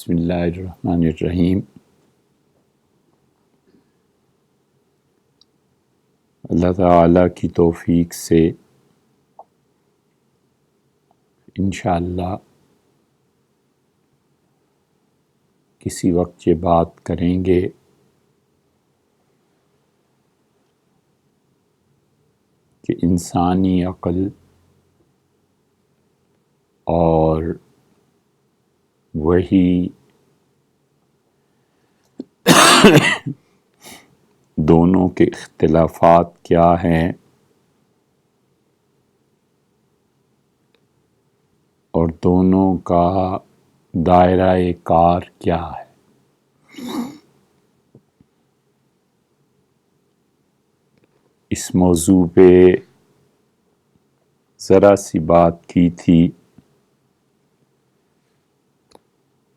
بسم اللہ الرحمن الرحیم۔ اللہ تعالیٰ کی توفیق سے انشاءاللہ کسی وقت یہ بات کریں گے کہ انسانی عقل اور وہی دونوں کے اختلافات کیا ہیں اور دونوں کا دائرہ کار کیا ہے۔ اس موضوع پہ ذرا سی بات کی تھی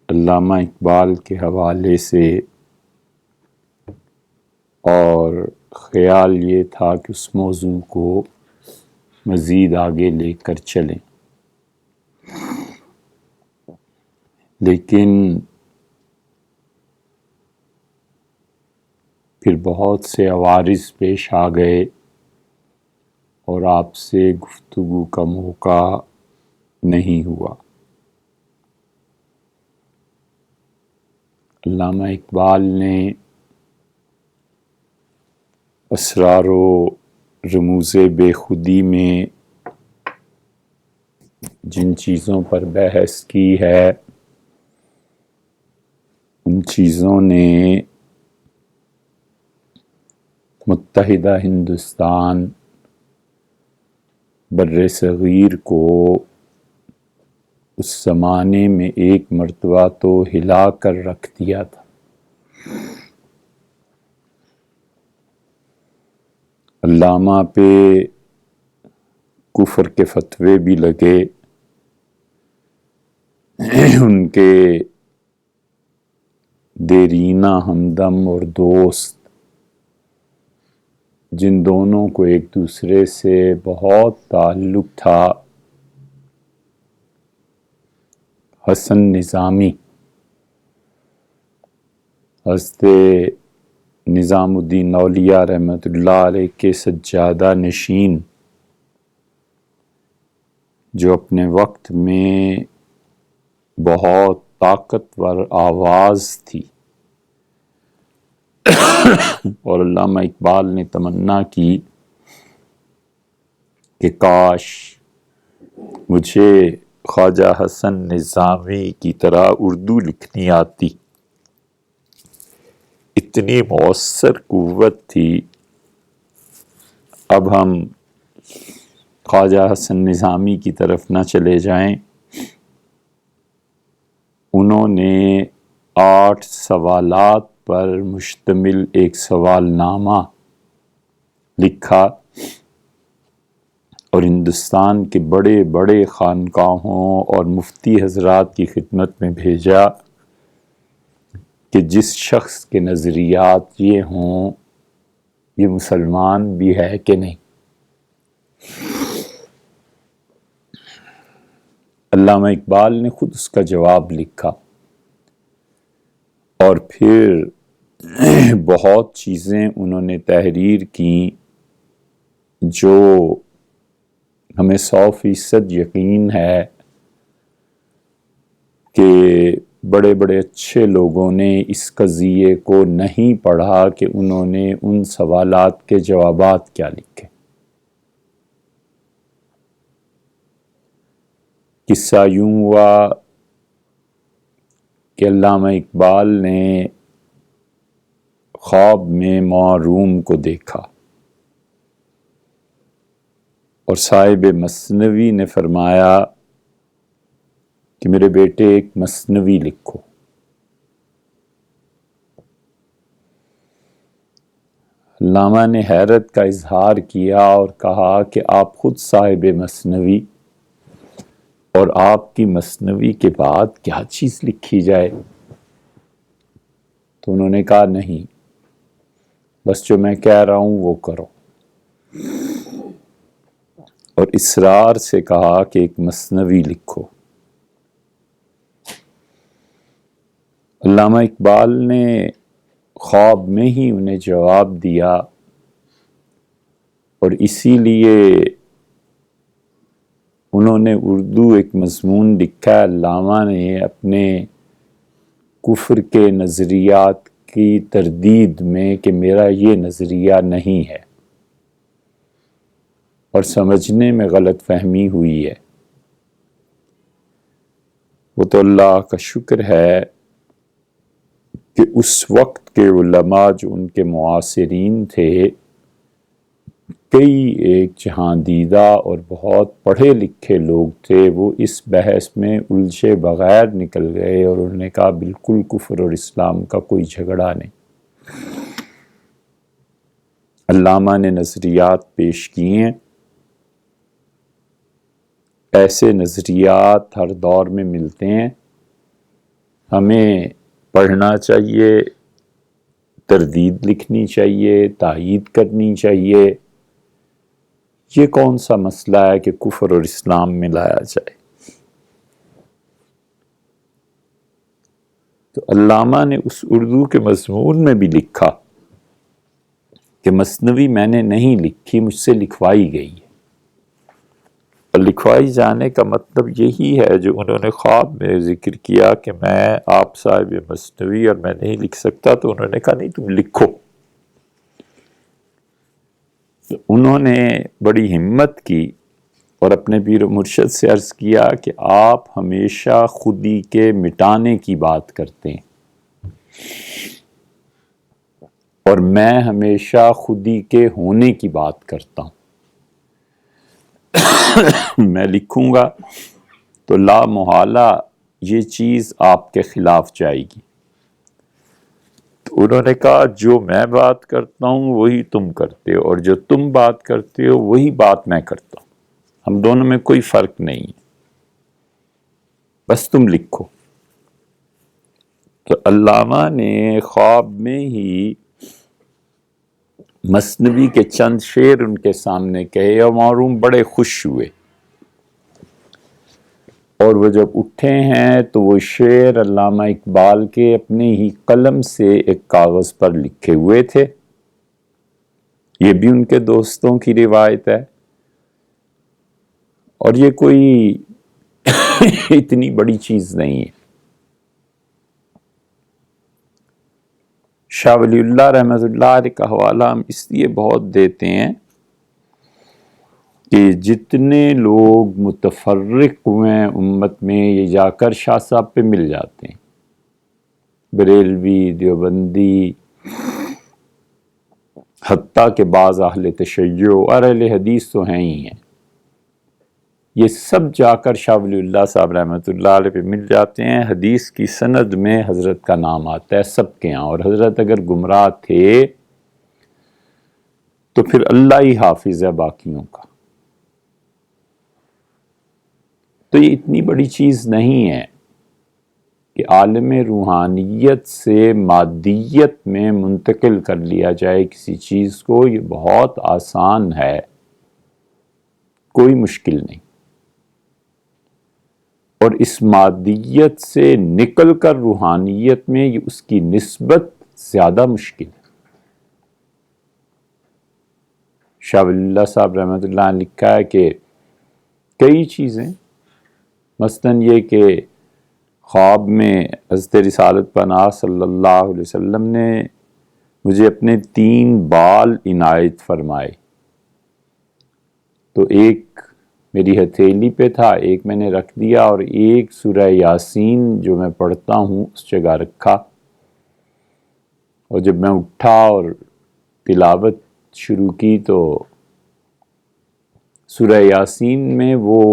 علامہ اقبال کے حوالے سے، اور خیال یہ تھا کہ اس موضوع کو مزید آگے لے کر چلیں، لیکن پھر بہت سے عوارض پیش آ گئے اور آپ سے گفتگو کا موقع نہیں ہوا۔ علامہ اقبال نے اسرار و رموز بے خودی میں جن چیزوں پر بحث کی ہے ان چیزوں نے متحدہ ہندوستان بر صغیر کو اس زمانے میں ایک مرتبہ تو ہلا کر رکھ دیا تھا۔ علامہ پہ کفر کے فتوے بھی لگے، ان کے دیرینہ ہمدم اور دوست جن دونوں کو ایک دوسرے سے بہت تعلق تھا، حسن نظامی، حضرت نظام الدین اولیاء رحمۃ اللہ علیہ کے سجادہ نشین، جو اپنے وقت میں بہت طاقتور آواز تھی، اور علامہ اقبال نے تمنا کی کہ کاش مجھے خواجہ حسن نظامی کی طرح اردو لکھنی آتی، اتنی مؤثر قوت تھی۔ اب ہم خواجہ حسن نظامی کی طرف نہ چلے جائیں، انہوں نے 8 سوالات پر مشتمل ایک سوال نامہ لکھا اور ہندوستان کے بڑے بڑے خانقاہوں اور مفتی حضرات کی خدمت میں بھیجا کہ جس شخص کے نظریات یہ ہوں یہ مسلمان بھی ہے کہ نہیں۔ علامہ اقبال نے خود اس کا جواب لکھا، اور پھر بہت چیزیں انہوں نے تحریر کی جو ہمیں 100% یقین ہے کہ بڑے بڑے اچھے لوگوں نے اس قضیے کو نہیں پڑھا کہ انہوں نے ان سوالات کے جوابات کیا لکھے۔ قصہ یوں ہوا کہ علامہ اقبال نے خواب میں ماں روم کو دیکھا اور صاحب مثنوی نے فرمایا کہ میرے بیٹے ایک مثنوی لکھو۔ علامہ نے حیرت کا اظہار کیا اور کہا کہ آپ خود صاحب مثنوی، اور آپ کی مثنوی کے بعد کیا چیز لکھی جائے؟ تو انہوں نے کہا نہیں، بس جو میں کہہ رہا ہوں وہ کرو، اور اصرار سے کہا کہ ایک مثنوی لکھو۔ علامہ اقبال نے خواب میں ہی انہیں جواب دیا، اور اسی لیے انہوں نے اردو ایک مضمون لکھا، علامہ نے اپنے کفر کے نظریات کی تردید میں، کہ میرا یہ نظریہ نہیں ہے، اور سمجھنے میں غلط فہمی ہوئی ہے۔ وہ تو اللہ کا شکر ہے کہ اس وقت کے علماء جو ان کے معاصرین تھے، کئی ایک جہاں دیدہ اور بہت پڑھے لکھے لوگ تھے، وہ اس بحث میں الجھے بغیر نکل گئے، اور انہوں نے کہا بالکل کفر اور اسلام کا کوئی جھگڑا نہیں۔ علامہ نے نظریات پیش کیے، ایسے نظریات ہر دور میں ملتے ہیں، ہمیں پڑھنا چاہیے، تردید لکھنی چاہیے، تائید کرنی چاہیے۔ یہ کون سا مسئلہ ہے کہ کفر اور اسلام میں لایا جائے؟ تو علامہ نے اس اردو کے مضمون میں بھی لکھا کہ مثنوی میں نے نہیں لکھی، مجھ سے لکھوائی گئی ہے۔ اور لکھوائی جانے کا مطلب یہی ہے جو انہوں نے خواب میں ذکر کیا کہ میں آپ صاحب مثنوی اور میں نہیں لکھ سکتا، تو انہوں نے کہا نہیں تم لکھو۔ تو انہوں نے بڑی ہمت کی اور اپنے پیر و مرشد سے عرض کیا کہ آپ ہمیشہ خودی کے مٹانے کی بات کرتے ہیں، اور میں ہمیشہ خودی کے ہونے کی بات کرتا ہوں۔ میں لکھوں گا تو لا محالہ یہ چیز آپ کے خلاف جائے گی۔ تو انہوں نے کہا جو میں بات کرتا ہوں وہی تم کرتے ہو، اور جو تم بات کرتے ہو وہی بات میں کرتا ہوں، ہم دونوں میں کوئی فرق نہیں ہے، بس تم لکھو۔ تو علامہ نے خواب میں ہی مثنوی کے چند شعر ان کے سامنے کہے، اور معروم بڑے خوش ہوئے، اور وہ جب اٹھے ہیں تو وہ شعر علامہ اقبال کے اپنے ہی قلم سے ایک کاغذ پر لکھے ہوئے تھے۔ یہ بھی ان کے دوستوں کی روایت ہے، اور یہ کوئی اتنی بڑی چیز نہیں ہے۔ شاہ ولی اللہ رحمۃ اللہ علیہ کا حوالہ ہم اس لیے بہت دیتے ہیں کہ جتنے لوگ متفرق ہوئے ہیں امت میں، یہ جا کر شاہ صاحب پہ مل جاتے ہیں، بریلوی، دیوبندی، حتیٰ کہ بعض اہل تشیع اور اہل حدیث تو ہیں ہی ہیں، یہ سب جا کر شاہ ولی اللہ صاحب رحمۃ اللہ علیہ پہ مل جاتے ہیں۔ حدیث کی سند میں حضرت کا نام آتا ہے سب کے ہاں، اور حضرت اگر گمراہ تھے تو پھر اللہ ہی حافظ ہے باقیوں کا۔ تو یہ اتنی بڑی چیز نہیں ہے کہ عالم روحانیت سے مادیت میں منتقل کر لیا جائے کسی چیز کو، یہ بہت آسان ہے، کوئی مشکل نہیں۔ اور اس مادیت سے نکل کر روحانیت میں یہ اس کی نسبت زیادہ مشکل ہے۔ شاہ ولی اللہ صاحب رحمۃ اللہ نے لکھا ہے کہ کئی چیزیں، مثلاً یہ کہ خواب میں حضرت رسالت پناہ صلی اللہ علیہ وسلم نے مجھے اپنے 3 بال عنایت فرمائے، تو ایک میری ہتھیلی پہ تھا، ایک میں نے رکھ دیا، اور ایک سورہ یاسین جو میں پڑھتا ہوں اس جگہ رکھا، اور جب میں اٹھا اور تلاوت شروع کی تو سورہ یاسین میں وہ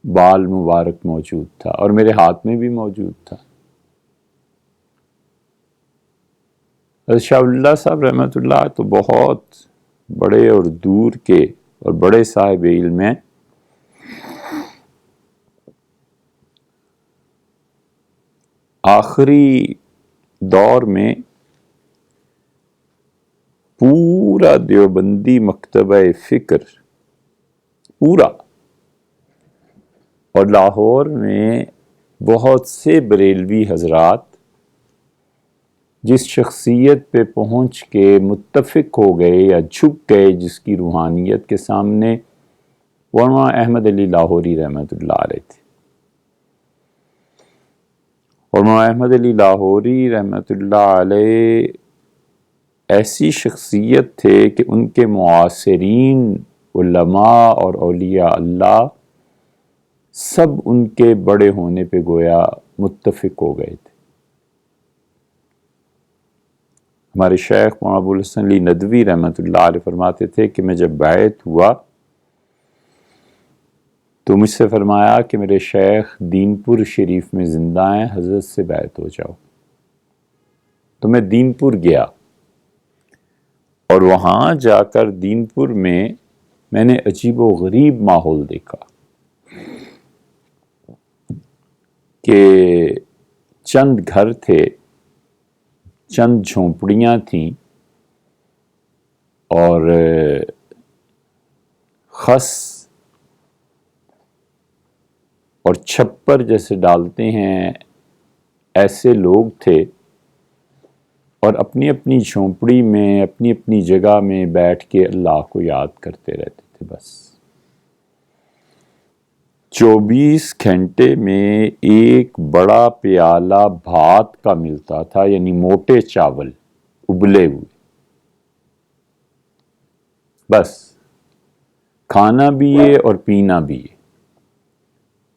بال مبارک موجود تھا، اور میرے ہاتھ میں بھی موجود تھا۔ حضرت شاہ ولی اللہ صاحب رحمۃ اللہ تو بہت بڑے اور دور کے اور بڑے صاحب علم ہیں۔ آخری دور میں پورا دیوبندی مکتبہ فکر پورا، اور لاہور میں بہت سے بریلوی حضرات جس شخصیت پہ پہنچ کے متفق ہو گئے یا جھک گئے جس کی روحانیت کے سامنے، وہ مولانا احمد علی لاہوری رحمۃ اللہ علیہ تھے۔ اور مولانا احمد علی لاہوری رحمۃ اللہ علیہ ایسی شخصیت تھے کہ ان کے معاصرین علماء اور اولیاء اللہ سب ان کے بڑے ہونے پہ گویا متفق ہو گئے تھے۔ ہمارے شیخ مولانا ابو الحسن علی ندوی رحمۃ اللہ علیہ فرماتے تھے کہ میں جب بیعت ہوا تو مجھ سے فرمایا کہ میرے شیخ دین پور شریف میں زندہ ہیں، حضرت سے بیعت ہو جاؤ۔ تو میں دین پور گیا اور وہاں جا کر دین پور میں نے عجیب و غریب ماحول دیکھا کہ چند گھر تھے، چند جھونپڑیاں تھیں، اور خس اور چھپر جیسے ڈالتے ہیں ایسے لوگ تھے، اور اپنی اپنی جھونپڑی میں اپنی اپنی جگہ میں بیٹھ کے اللہ کو یاد کرتے رہتے تھے۔ بس 24 گھنٹے میں ایک بڑا پیالہ بھات کا ملتا تھا، یعنی موٹے چاول ابلے ہوئے، بس کھانا بھی ہے اور پینا بھی ہے،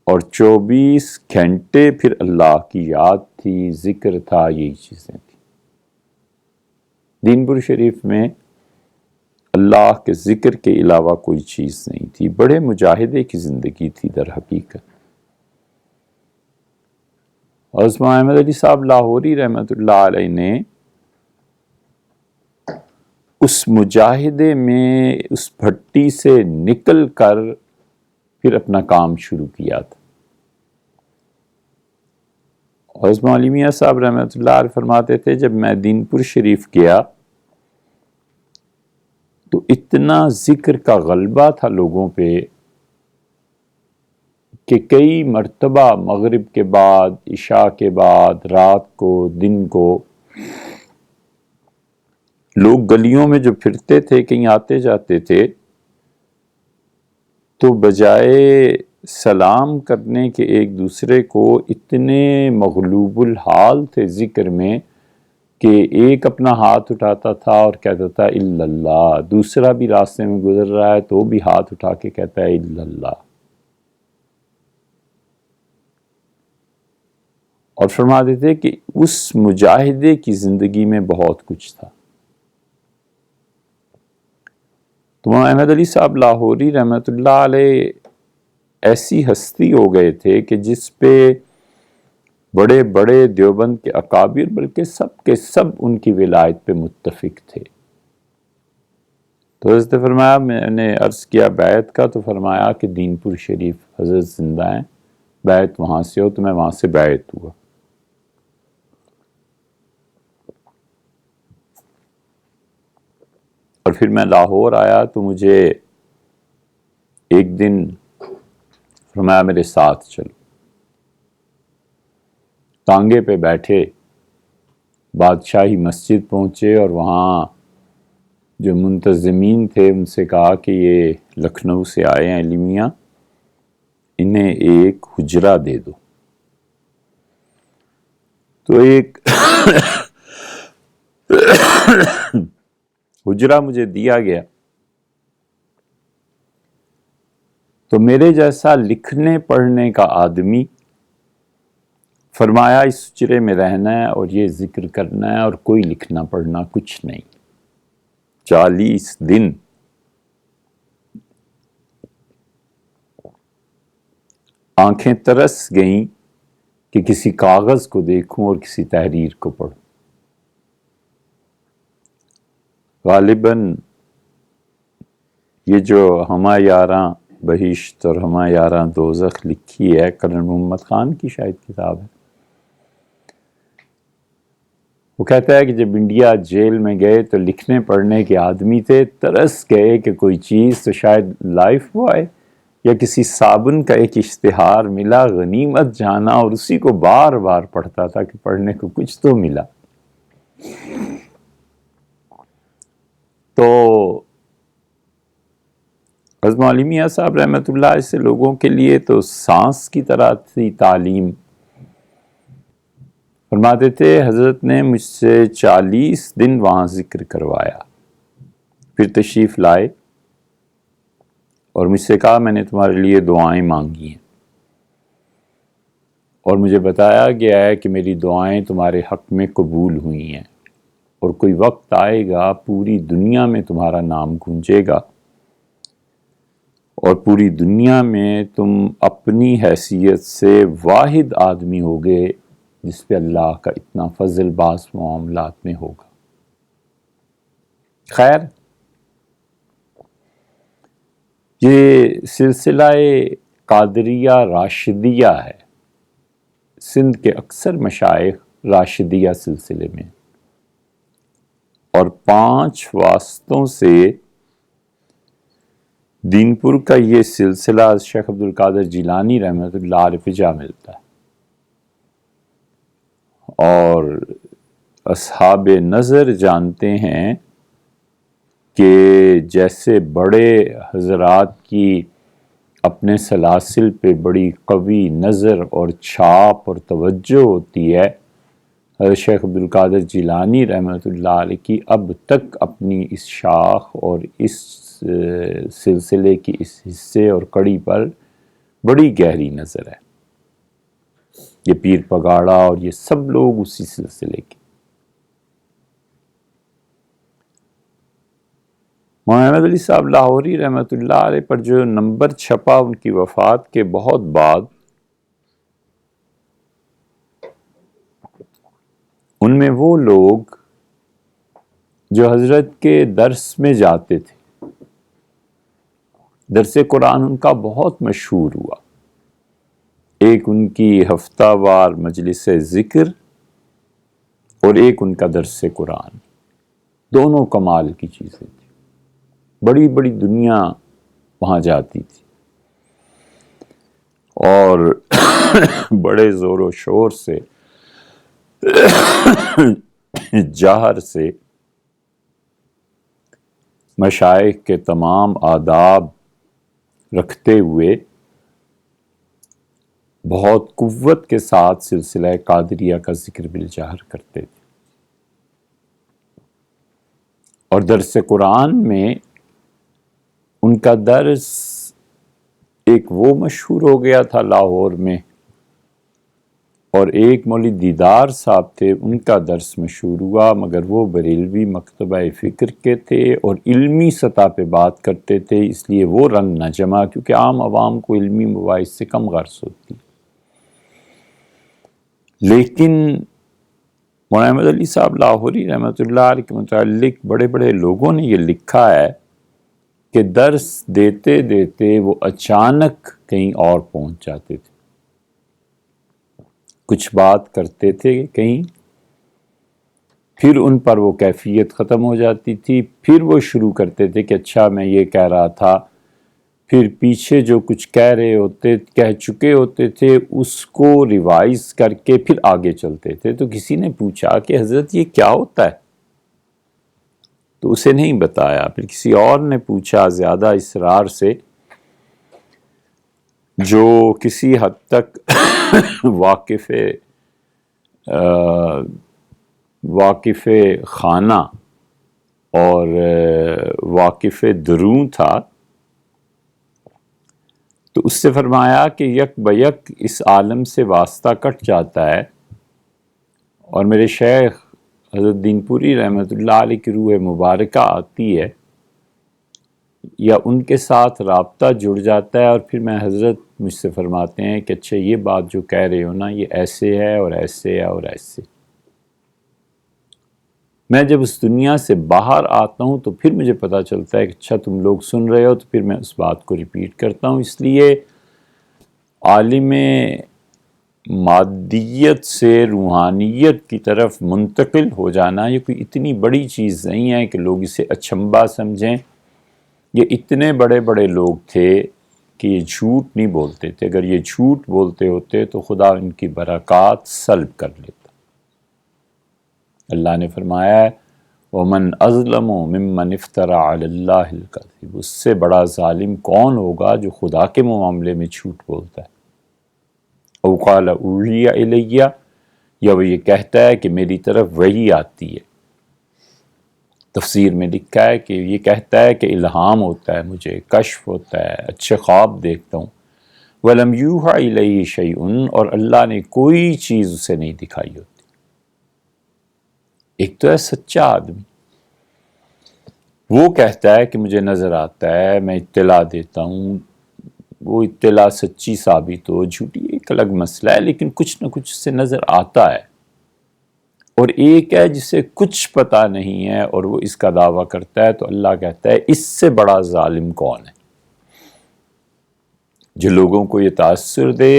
اور 24 گھنٹے پھر اللہ کی یاد تھی، ذکر تھا، یہی چیزیں تھیں۔ دین پور شریف میں اللہ کے ذکر کے علاوہ کوئی چیز نہیں تھی، بڑے مجاہدے کی زندگی تھی در حقیقت۔ اور مولانا احمد علی صاحب لاہوری رحمۃ اللہ علیہ نے اس مجاہدے میں اس بھٹی سے نکل کر پھر اپنا کام شروع کیا تھا۔ اور مولانا علی میاں صاحب رحمۃ اللہ علیہ فرماتے تھے جب میں دین پور شریف گیا تو اتنا ذکر کا غلبہ تھا لوگوں پہ کہ کئی مرتبہ مغرب کے بعد، عشاء کے بعد، رات کو، دن کو، لوگ گلیوں میں جو پھرتے تھے، کہیں آتے جاتے تھے، تو بجائے سلام کرنے کے ایک دوسرے کو اتنے مغلوب الحال تھے ذکر میں کہ ایک اپنا ہاتھ اٹھاتا تھا اور کہتا تھا الا اللہ، دوسرا بھی راستے میں گزر رہا ہے تو وہ بھی ہاتھ اٹھا کے کہتا ہے الا اللہ۔ اور فرماتے تھے کہ اس مجاہدے کی زندگی میں بہت کچھ تھا۔ تو مولانا احمد علی صاحب لاہوری رحمۃ اللہ علیہ ایسی ہستی ہو گئے تھے کہ جس پہ بڑے بڑے دیوبند کے اکابر بلکہ سب کے سب ان کی ولایت پہ متفق تھے۔ تو حضرت فرمایا، میں نے عرض کیا بیعت کا، تو فرمایا کہ دین پور شریف حضرت زندہ ہیں، بیعت وہاں سے ہو، تو میں وہاں سے بیعت ہوا۔ اور پھر میں لاہور آیا تو مجھے ایک دن فرمایا میرے ساتھ چلو، ٹانگے پہ بیٹھے بادشاہی مسجد پہنچے، اور وہاں جو منتظمین تھے ان سے کہا کہ یہ لکھنؤ سے آئے ہیں علی میاں، انہیں ایک حجرہ دے دو۔ تو ایک حجرہ مجھے دیا گیا، تو میرے جیسا لکھنے پڑھنے کا آدمی فرمایا اس حجرے میں رہنا ہے اور یہ ذکر کرنا ہے، اور کوئی لکھنا پڑھنا کچھ نہیں۔ 40 دن آنکھیں ترس گئیں کہ کسی کاغذ کو دیکھوں اور کسی تحریر کو پڑھوں۔ غالباً یہ جو ہما یاراں بہشت اور ہما یاراں دوزخ لکھی ہے، کرن محمد خان کی شاید کتاب ہے۔ وہ کہتا ہے کہ جب انڈیا جیل میں گئے تو لکھنے پڑھنے کے آدمی تھے، ترس گئے کہ کوئی چیز تو شاید لائف بوائے یا کسی صابن کا ایک اشتہار ملا، غنیمت جانا، اور اسی کو بار بار پڑھتا تھا کہ پڑھنے کو کچھ تو ملا۔ تو حضرت مولانا میاں صاحب رحمۃ اللہ سے لوگوں کے لیے تو سانس کی طرح تھی تعلیم. فرماتے تھے حضرت نے مجھ سے 40 دن وہاں ذکر کروایا، پھر تشریف لائے اور مجھ سے کہا میں نے تمہارے لیے دعائیں مانگی ہیں اور مجھے بتایا گیا ہے کہ میری دعائیں تمہارے حق میں قبول ہوئی ہیں، اور کوئی وقت آئے گا پوری دنیا میں تمہارا نام گونجے گا اور پوری دنیا میں تم اپنی حیثیت سے واحد آدمی ہوگے جس پہ اللہ کا اتنا فضل بعض معاملات میں ہوگا. خیر، یہ سلسلہ قادریہ راشدیہ ہے. سندھ کے اکثر مشائخ راشدیہ سلسلے میں، اور 5 واسطوں سے دین پور کا یہ سلسلہ شیخ عبد القادر جیلانی رحمۃ اللہ علیہ پہ جا ملتا ہے. اور اصحاب نظر جانتے ہیں کہ جیسے بڑے حضرات کی اپنے سلاسل پہ بڑی قوی نظر اور چھاپ اور توجہ ہوتی ہے، حضرت شیخ عبد القادر جیلانی رحمۃ اللہ علیہ کی اب تک اپنی اس شاخ اور اس سلسلے کی اس حصے اور کڑی پر بڑی گہری نظر ہے. یہ پیر پگاڑا اور یہ سب لوگ اسی سلسلے کے. محمد علی صاحب لاہوری رحمۃ اللہ علیہ پر جو نمبر چھپا ان کی وفات کے بہت بعد، ان میں وہ لوگ جو حضرت کے درس میں جاتے تھے، درس قرآن ان کا بہت مشہور ہوا. ایک ان کی ہفتہ وار مجلس ذکر اور ایک ان کا درس قرآن، دونوں کمال کی چیزیں تھیں. بڑی بڑی دنیا وہاں جاتی تھی اور بڑے زور و شور سے جہر سے مشائخ کے تمام آداب رکھتے ہوئے بہت قوت کے ساتھ سلسلہ قادریہ کا ذکر بالجہر کرتے تھے. اور درس قرآن میں ان کا درس ایک وہ مشہور ہو گیا تھا لاہور میں، اور ایک مولوی دیدار صاحب تھے ان کا درس مشہور ہوا، مگر وہ بریلوی مکتبہ فکر کے تھے اور علمی سطح پہ بات کرتے تھے، اس لیے وہ رنگ نہ جمع، کیونکہ عام عوام کو علمی مباحث سے کم غرض ہوتی. لیکن محمد علی صاحب لاہوری رحمۃ اللہ علیہ کے متعلق بڑے بڑے لوگوں نے یہ لکھا ہے کہ درس دیتے دیتے وہ اچانک کہیں اور پہنچ جاتے تھے، کچھ بات کرتے تھے کہیں، پھر ان پر وہ کیفیت ختم ہو جاتی تھی، پھر وہ شروع کرتے تھے کہ اچھا میں یہ کہہ رہا تھا، پھر پیچھے جو کچھ کہہ چکے ہوتے تھے اس کو ریوائز کر کے پھر آگے چلتے تھے. تو کسی نے پوچھا کہ حضرت یہ کیا ہوتا ہے؟ تو اسے نہیں بتایا. پھر کسی اور نے پوچھا زیادہ اصرار سے، جو کسی حد تک واقف خانہ اور واقف دروں تھا، تو اس سے فرمایا کہ یک بیک اس عالم سے واسطہ کٹ جاتا ہے، اور میرے شیخ حضرت دین پوری رحمۃ اللہ علیہ کی روح مبارکہ آتی ہے یا ان کے ساتھ رابطہ جڑ جاتا ہے، اور پھر میں حضرت مجھ سے فرماتے ہیں کہ اچھا یہ بات جو کہہ رہے ہو نا یہ ایسے ہے اور ایسے ہے اور ایسے. میں جب اس دنیا سے باہر آتا ہوں تو پھر مجھے پتہ چلتا ہے کہ اچھا تم لوگ سن رہے ہو، تو پھر میں اس بات کو ریپیٹ کرتا ہوں. اس لیے عالم مادیت سے روحانیت کی طرف منتقل ہو جانا یہ کوئی اتنی بڑی چیز نہیں ہے کہ لوگ اسے اچنبھا سمجھیں. یہ اتنے بڑے بڑے لوگ تھے کہ یہ جھوٹ نہیں بولتے تھے. اگر یہ جھوٹ بولتے ہوتے تو خدا ان کی برکات سلب کر لیتا. اللہ نے فرمایا ہے وَمَنْ أَظْلَمُ مِمَّنِ افْتَرَى عَلَى اللَّهِ الْكَذِبَ، اس سے بڑا ظالم کون ہوگا جو خدا کے معاملے میں جھوٹ بولتا ہے۔ او قال اوحی الیہ، یا وہ یہ کہتا ہے کہ میری طرف وحی آتی ہے۔ تفسیر میں لکھا ہے کہ یہ کہتا ہے کہ الہام ہوتا ہے، مجھے کشف ہوتا ہے، اچھے خواب دیکھتا ہوں۔ وَلَمْ يُوحَ إِلَيْهِ شَيْءٌ، اور اللہ نے کوئی چیز اسے نہیں دکھائی ہوتی۔ ایک تو ہے سچا آدمی، وہ کہتا ہے کہ مجھے نظر آتا ہے، میں اطلاع دیتا ہوں، وہ اطلاع سچی ثابت ہو جھوٹی ایک الگ مسئلہ ہے، لیکن کچھ نہ کچھ سے نظر آتا ہے۔ اور ایک ہے جسے کچھ پتہ نہیں ہے اور وہ اس کا دعویٰ کرتا ہے، تو اللہ کہتا ہے اس سے بڑا ظالم کون ہے، جو لوگوں کو یہ تاثر دے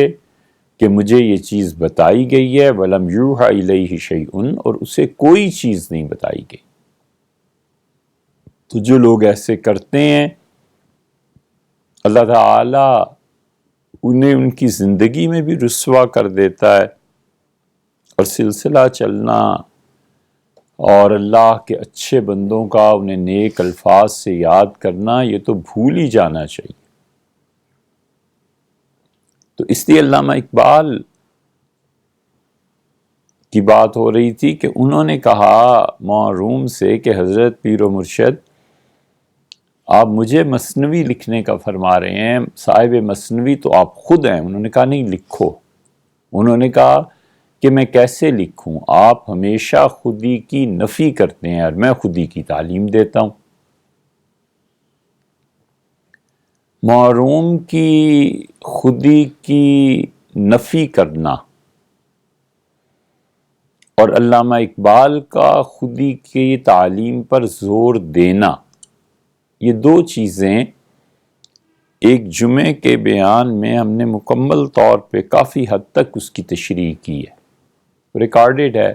کہ مجھے یہ چیز بتائی گئی ہے وَلَمْ يُوحَ إِلَيْهِ شَيْءٌ، اور اسے کوئی چیز نہیں بتائی گئی۔ تو جو لوگ ایسے کرتے ہیں اللہ تعالیٰ انہیں ان کی زندگی میں بھی رسوا کر دیتا ہے، اور سلسلہ چلنا اور اللہ کے اچھے بندوں کا انہیں نیک الفاظ سے یاد کرنا یہ تو بھول ہی جانا چاہیے۔ تو اس لیے علامہ اقبال کی بات ہو رہی تھی کہ انہوں نے کہا معروم سے کہ حضرت پیر و مرشد آپ مجھے مثنوی لکھنے کا فرما رہے ہیں، صاحب مثنوی تو آپ خود ہیں۔ انہوں نے کہا نہیں لکھو۔ انہوں نے کہا کہ میں کیسے لکھوں، آپ ہمیشہ خودی کی نفی کرتے ہیں اور میں خودی کی تعلیم دیتا ہوں۔ معروم کی خودی کی نفی کرنا اور علامہ اقبال کا خودی کی تعلیم پر زور دینا، یہ دو چیزیں ایک جمعے کے بیان میں ہم نے مکمل طور پہ کافی حد تک اس کی تشریح کی ہے، ریکارڈڈ ہے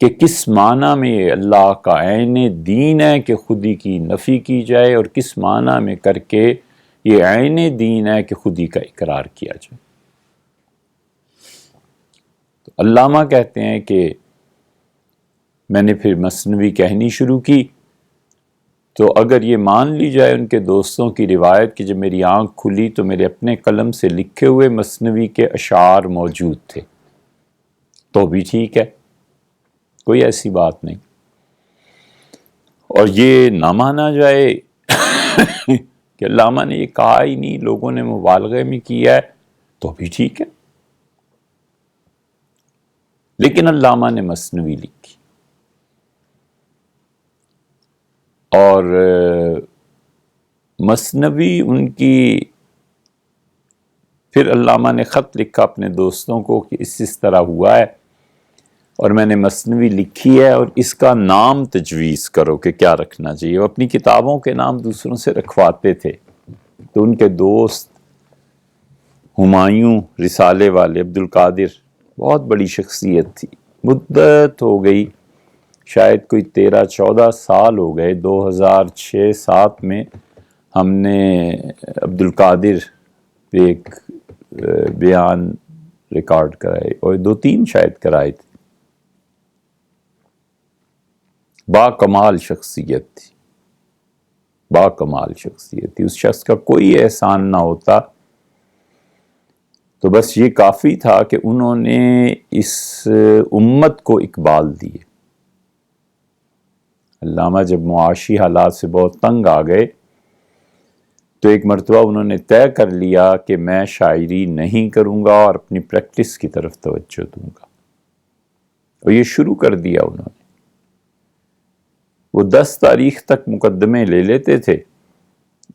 کہ کس معنی میں یہ اللہ کا عین دین ہے کہ خودی کی نفی کی جائے، اور کس معنی میں کر کے یہ عین دین ہے کہ خودی کا اقرار کیا جائے۔ تو علامہ کہتے ہیں کہ میں نے پھر مثنوی کہنی شروع کی، تو اگر یہ مان لی جائے ان کے دوستوں کی روایت کہ جب میری آنکھ کھلی تو میرے اپنے قلم سے لکھے ہوئے مثنوی کے اشعار موجود تھے، تو بھی ٹھیک ہے، کوئی ایسی بات نہیں۔ اور یہ نہ مانا جائے کہ علامہ نے یہ کہا ہی نہیں، لوگوں نے مبالغے میں کیا ہے، تو بھی ٹھیک ہے، لیکن علامہ نے مثنوی لکھی، اور مثنوی ان کی، پھر علامہ نے خط لکھا اپنے دوستوں کو کہ اس طرح ہوا ہے اور میں نے مثنوی لکھی ہے، اور اس کا نام تجویز کرو کہ کیا رکھنا چاہیے۔ وہ اپنی کتابوں کے نام دوسروں سے رکھواتے تھے، تو ان کے دوست ہمایوں رسالے والے عبد القادر بہت بڑی شخصیت تھی، مدت ہو گئی، شاید کوئی 13-14 سال ہو گئے، 2006-07 میں ہم نے عبد القادر پہ ایک بیان ریکارڈ کرائے، اور 2-3 شاید کرائے تھے۔ با کمال شخصیت تھی، با کمال شخصیت تھی، اس شخص کا کوئی احسان نہ ہوتا، تو بس یہ کافی تھا کہ انہوں نے اس امت کو اقبال دیے۔ علامہ جب معاشی حالات سے بہت تنگ آ گئے تو ایک مرتبہ انہوں نے طے کر لیا کہ میں شاعری نہیں کروں گا اور اپنی پریکٹس کی طرف توجہ دوں گا، اور یہ شروع کر دیا انہوں نے۔ وہ 10 تاریخ تک مقدمے لے لیتے تھے،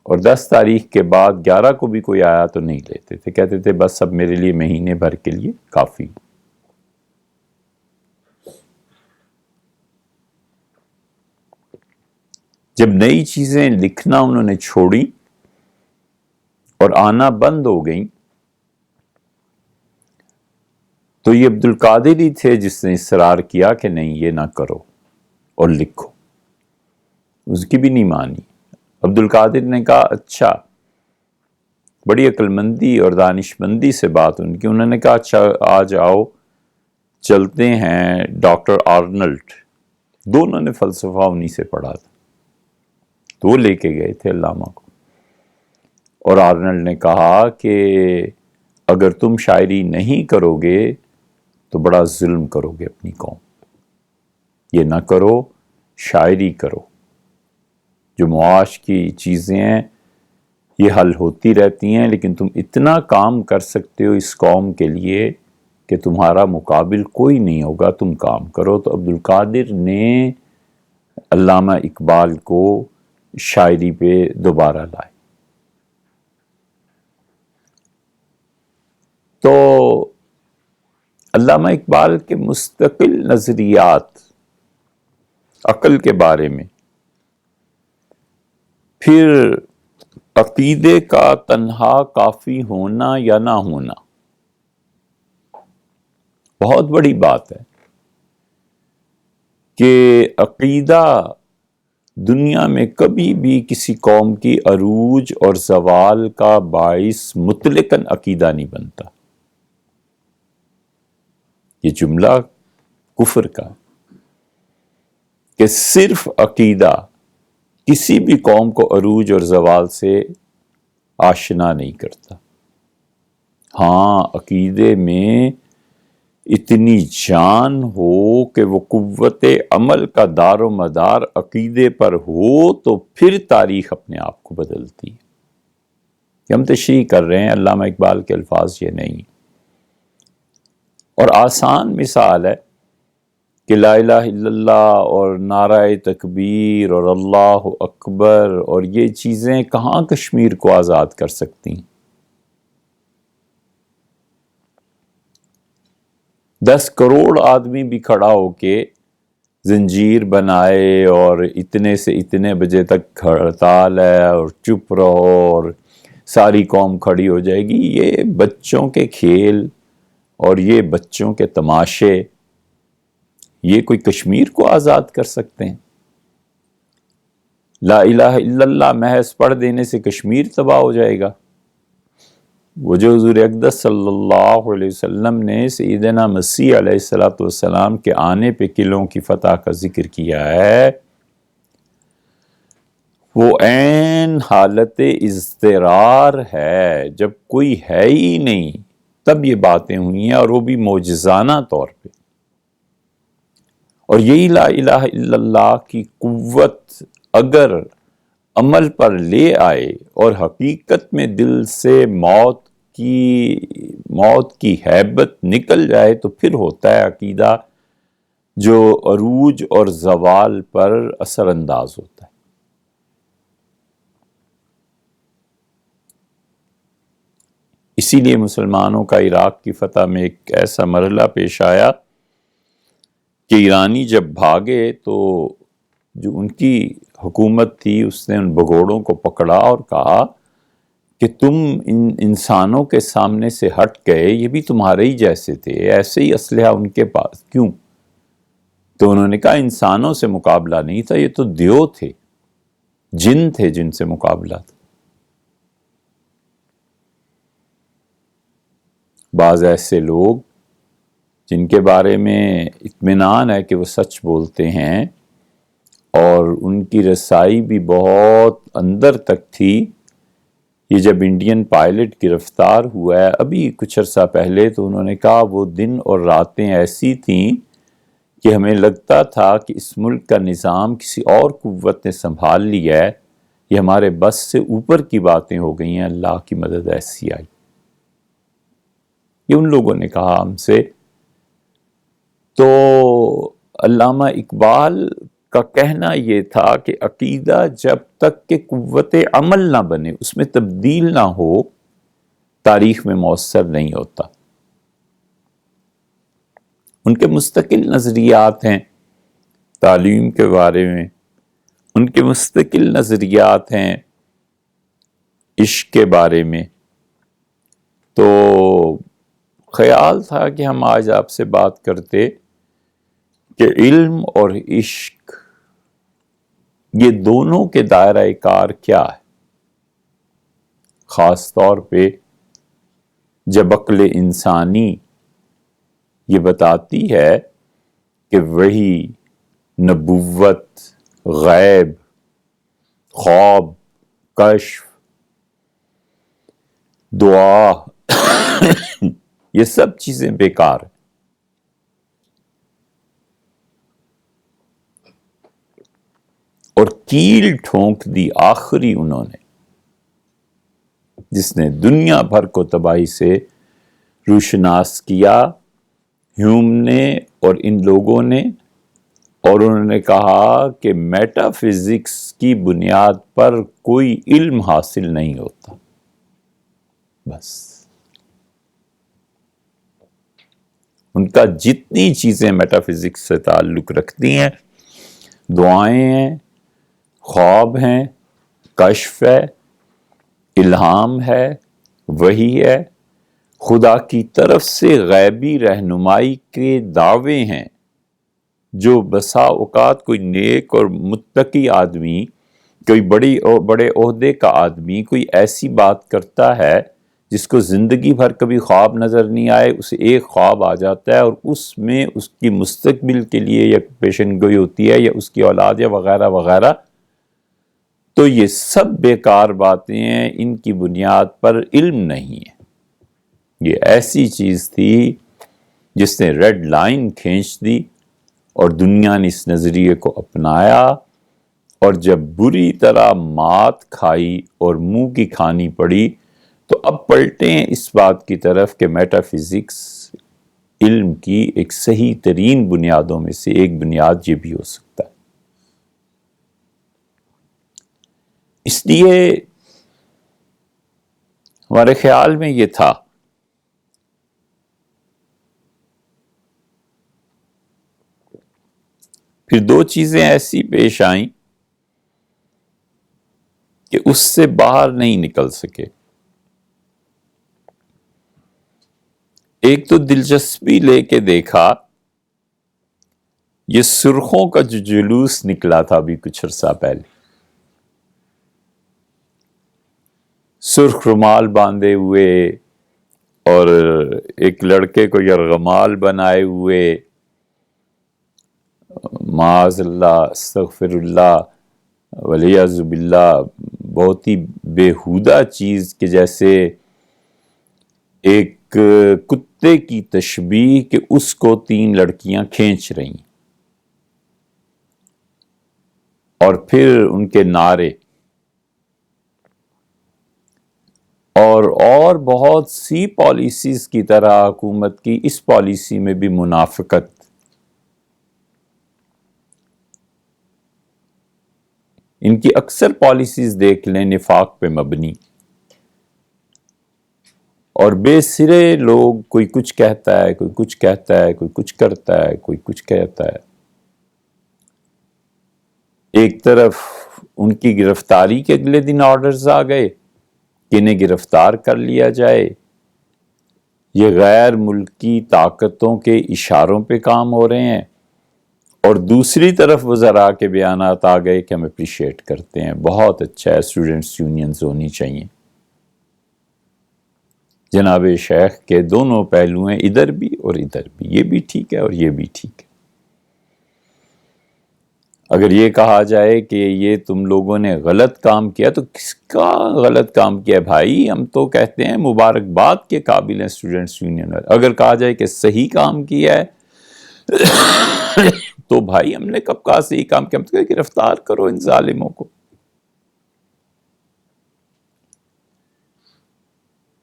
اور 10 تاریخ کے بعد 11 کو بھی کوئی آیا تو نہیں لیتے تھے، کہتے تھے بس اب میرے لیے مہینے بھر کے لیے کافی۔ جب نئی چیزیں لکھنا انہوں نے چھوڑی اور آنا بند ہو گئیں، تو یہ عبد القادر ہی تھے جس نے اصرار کیا کہ نہیں یہ نہ کرو اور لکھو، اس کی بھی نہیں مانی۔ عبد القادر نے کہا اچھا، بڑی عقل مندی اور دانش مندی سے بات ان کی، انہوں نے کہا اچھا آ جاؤ، چلتے ہیں ڈاکٹر آرنلڈ، دونوں نے فلسفہ انہی سے پڑھا تھا، تو وہ لے کے گئے تھے علامہ کو، اور آرنلڈ نے کہا کہ اگر تم شاعری نہیں کرو گے تو بڑا ظلم کرو گے اپنی قوم، یہ نہ کرو، شاعری کرو، جو معاش کی چیزیں ہیں یہ حل ہوتی رہتی ہیں، لیکن تم اتنا کام کر سکتے ہو اس قوم کے لیے کہ تمہارا مقابل کوئی نہیں ہوگا، تم کام کرو۔ تو عبد القادر نے علامہ اقبال کو شاعری پہ دوبارہ لائے۔ تو علامہ اقبال کے مستقل نظریات عقل کے بارے میں، پھر عقیدے کا تنہا کافی ہونا یا نہ ہونا، بہت بڑی بات ہے کہ عقیدہ دنیا میں کبھی بھی کسی قوم کی عروج اور زوال کا باعث مطلقاً عقیدہ نہیں بنتا۔ یہ جملہ کفر کا کہ صرف عقیدہ کسی بھی قوم کو عروج اور زوال سے آشنا نہیں کرتا۔ ہاں، عقیدے میں اتنی جان ہو کہ وہ قوت عمل کا دار و مدار عقیدے پر ہو تو پھر تاریخ اپنے آپ کو بدلتی ہے۔ کہ ہم تشریح کر رہے ہیں، علامہ اقبال کے الفاظ یہ نہیں، اور آسان مثال ہے کہ لا الہ الا اللہ اور نعرہ تکبیر اور اللہ اکبر اور یہ چیزیں کہاں کشمیر کو آزاد کر سکتی ہیں؟ 10 کروڑ آدمی بھی کھڑا ہو کے زنجیر بنائے اور اتنے سے اتنے بجے تک ہڑتال ہے اور چپ رہو اور ساری قوم کھڑی ہو جائے گی، یہ بچوں کے کھیل اور یہ بچوں کے تماشے، یہ کوئی کشمیر کو آزاد کر سکتے ہیں؟ لا الہ الا اللہ محض پڑھ دینے سے کشمیر تباہ ہو جائے گا؟ وہ جو حضور اقدس صلی اللہ علیہ وسلم نے سیدنا مسیح علیہ السلام کے آنے پہ قلعوں کی فتح کا ذکر کیا ہے، وہ عین حالت اضطرار ہے، جب کوئی ہے ہی نہیں تب یہ باتیں ہوئی ہیں، اور وہ بھی معجزانہ طور پہ۔ اور یہی لا الہ الا اللہ کی قوت اگر عمل پر لے آئے اور حقیقت میں دل سے موت کی ہیبت نکل جائے تو پھر ہوتا ہے عقیدہ جو عروج اور زوال پر اثر انداز ہوتا ہے۔ اسی لیے مسلمانوں کا عراق کی فتح میں ایک ایسا مرحلہ پیش آیا کہ ایرانی جب بھاگے تو جو ان کی حکومت تھی اس نے ان بگوڑوں کو پکڑا اور کہا کہ تم ان انسانوں کے سامنے سے ہٹ گئے، یہ بھی تمہارے ہی جیسے تھے، ایسے ہی اسلحہ ان کے پاس، کیوں؟ تو انہوں نے کہا انسانوں سے مقابلہ نہیں تھا، یہ تو دیو تھے، جن تھے جن سے مقابلہ تھا۔ بعض ایسے لوگ جن کے بارے میں اطمینان ہے کہ وہ سچ بولتے ہیں اور ان کی رسائی بھی بہت اندر تک تھی، یہ جب انڈین پائلٹ گرفتار ہوا ہے ابھی کچھ عرصہ پہلے، تو انہوں نے کہا وہ دن اور راتیں ایسی تھیں کہ ہمیں لگتا تھا کہ اس ملک کا نظام کسی اور قوت نے سنبھال لیا ہے، یہ ہمارے بس سے اوپر کی باتیں ہو گئی ہیں، اللہ کی مدد ایسی آئی۔ یہ ان لوگوں نے کہا ہم سے۔ تو علامہ اقبال کا کہنا یہ تھا کہ عقیدہ جب تک کہ قوت عمل نہ بنے، اس میں تبدیل نہ ہو، تاریخ میں مؤثر نہیں ہوتا۔ ان کے مستقل نظریات ہیں تعلیم کے بارے میں، ان کے مستقل نظریات ہیں عشق کے بارے میں۔ تو خیال تھا کہ ہم آج آپ سے بات کرتے کہ علم اور عشق یہ دونوں کے دائرہ کار کیا ہے، خاص طور پہ جب عقل انسانی یہ بتاتی ہے کہ وہی نبوت، غیب، خواب، کشف، دعا یہ سب چیزیں بیکار ہیں۔ اور کیل ٹھونک دی آخری انہوں نے، جس نے دنیا بھر کو تباہی سے روشناس کیا، ہیوم نے اور ان لوگوں نے، اور انہوں نے کہا کہ میٹا فزکس کی بنیاد پر کوئی علم حاصل نہیں ہوتا۔ بس ان کا جتنی چیزیں میٹا فزکس سے تعلق رکھتی ہیں، دعائیں ہیں، خواب ہیں، کشف ہے، الہام ہے، وحی ہے، خدا کی طرف سے غیبی رہنمائی کے دعوے ہیں، جو بسا اوقات کوئی نیک اور متقی آدمی، کوئی بڑے عہدے کا آدمی کوئی ایسی بات کرتا ہے جس کو زندگی بھر کبھی خواب نظر نہیں آئے، اسے ایک خواب آ جاتا ہے اور اس میں اس کی مستقبل کے لیے یا پیشن گوئی ہوتی ہے یا اس کی اولاد یا وغیرہ وغیرہ، تو یہ سب بیکار باتیں ہیں، ان کی بنیاد پر علم نہیں ہے۔ یہ ایسی چیز تھی جس نے ریڈ لائن کھینچ دی اور دنیا نے اس نظریے کو اپنایا، اور جب بری طرح مات کھائی اور منہ کی کھانی پڑی تو اب پلٹیں اس بات کی طرف کہ میٹا فزکس علم کی ایک صحیح ترین بنیادوں میں سے ایک بنیاد یہ بھی ہو سکتا ہے۔ اس لیے ہمارے خیال میں یہ تھا پھر دو چیزیں ایسی پیش آئیں کہ اس سے باہر نہیں نکل سکے۔ ایک تو دلچسپی لے کے دیکھا، یہ سرخوں کا جو جلوس نکلا تھا ابھی کچھ عرصہ پہلے، سرخ رومال باندھے ہوئے اور ایک لڑکے کو یرغمال بنائے ہوئے، معاذ اللہ، استغفر اللہ، ولیعذ باللہ، بہت ہی بیہودہ چیز کے جیسے ایک کتے کی تشبیہ کہ اس کو 3 لڑکیاں کھینچ رہی ہیں، اور پھر ان کے نعرے اور بہت سی پالیسیز کی طرح حکومت کی اس پالیسی میں بھی منافقت۔ ان کی اکثر پالیسیز دیکھ لیں نفاق پہ مبنی، اور بے سرے لوگ، کوئی کچھ کہتا ہے، کوئی کچھ کہتا ہے، کوئی کچھ کرتا ہے، کوئی کچھ کہتا ہے۔ ایک طرف ان کی گرفتاری کے اگلے دن آرڈرز آ گئے کہ انہیں گرفتار کر لیا جائے، یہ غیر ملکی طاقتوں کے اشاروں پہ کام ہو رہے ہیں، اور دوسری طرف وزراء کے بیانات آ گئے کہ ہم اپریشیٹ کرتے ہیں، بہت اچھا ہے، اسٹوڈنٹس یونینز ہونی چاہیے۔ جناب شیخ کے دونوں پہلو ہیں، ادھر بھی اور ادھر بھی، یہ بھی ٹھیک ہے اور یہ بھی ٹھیک ہے۔ اگر یہ کہا جائے کہ یہ تم لوگوں نے غلط کام کیا، تو کس کا غلط کام کیا بھائی؟ ہم تو کہتے ہیں مبارکباد کے قابل ہیں اسٹوڈنٹس یونین۔ اگر کہا جائے کہ صحیح کام کیا ہے تو بھائی ہم نے کب کہا صحیح کام کیا؟ ہم تو کہا گرفتار کرو ان ظالموں کو۔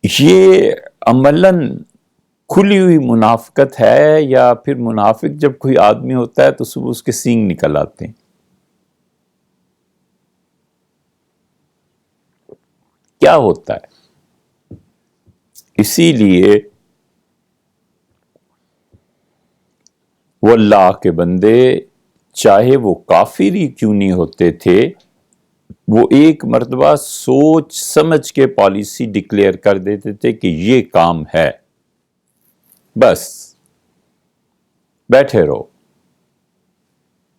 یہ عملاً کھلی ہوئی منافقت ہے، یا پھر منافق جب کوئی آدمی ہوتا ہے تو صبح اس کے سینگ نکل آتے ہیں؟ کیا ہوتا ہے؟ اسی لیے وہ اللہ کے بندے، چاہے وہ کافر ہی کیوں نہیں ہوتے تھے، وہ ایک مرتبہ سوچ سمجھ کے پالیسی ڈکلیئر کر دیتے تھے کہ یہ کام ہے، بس بیٹھے رہو،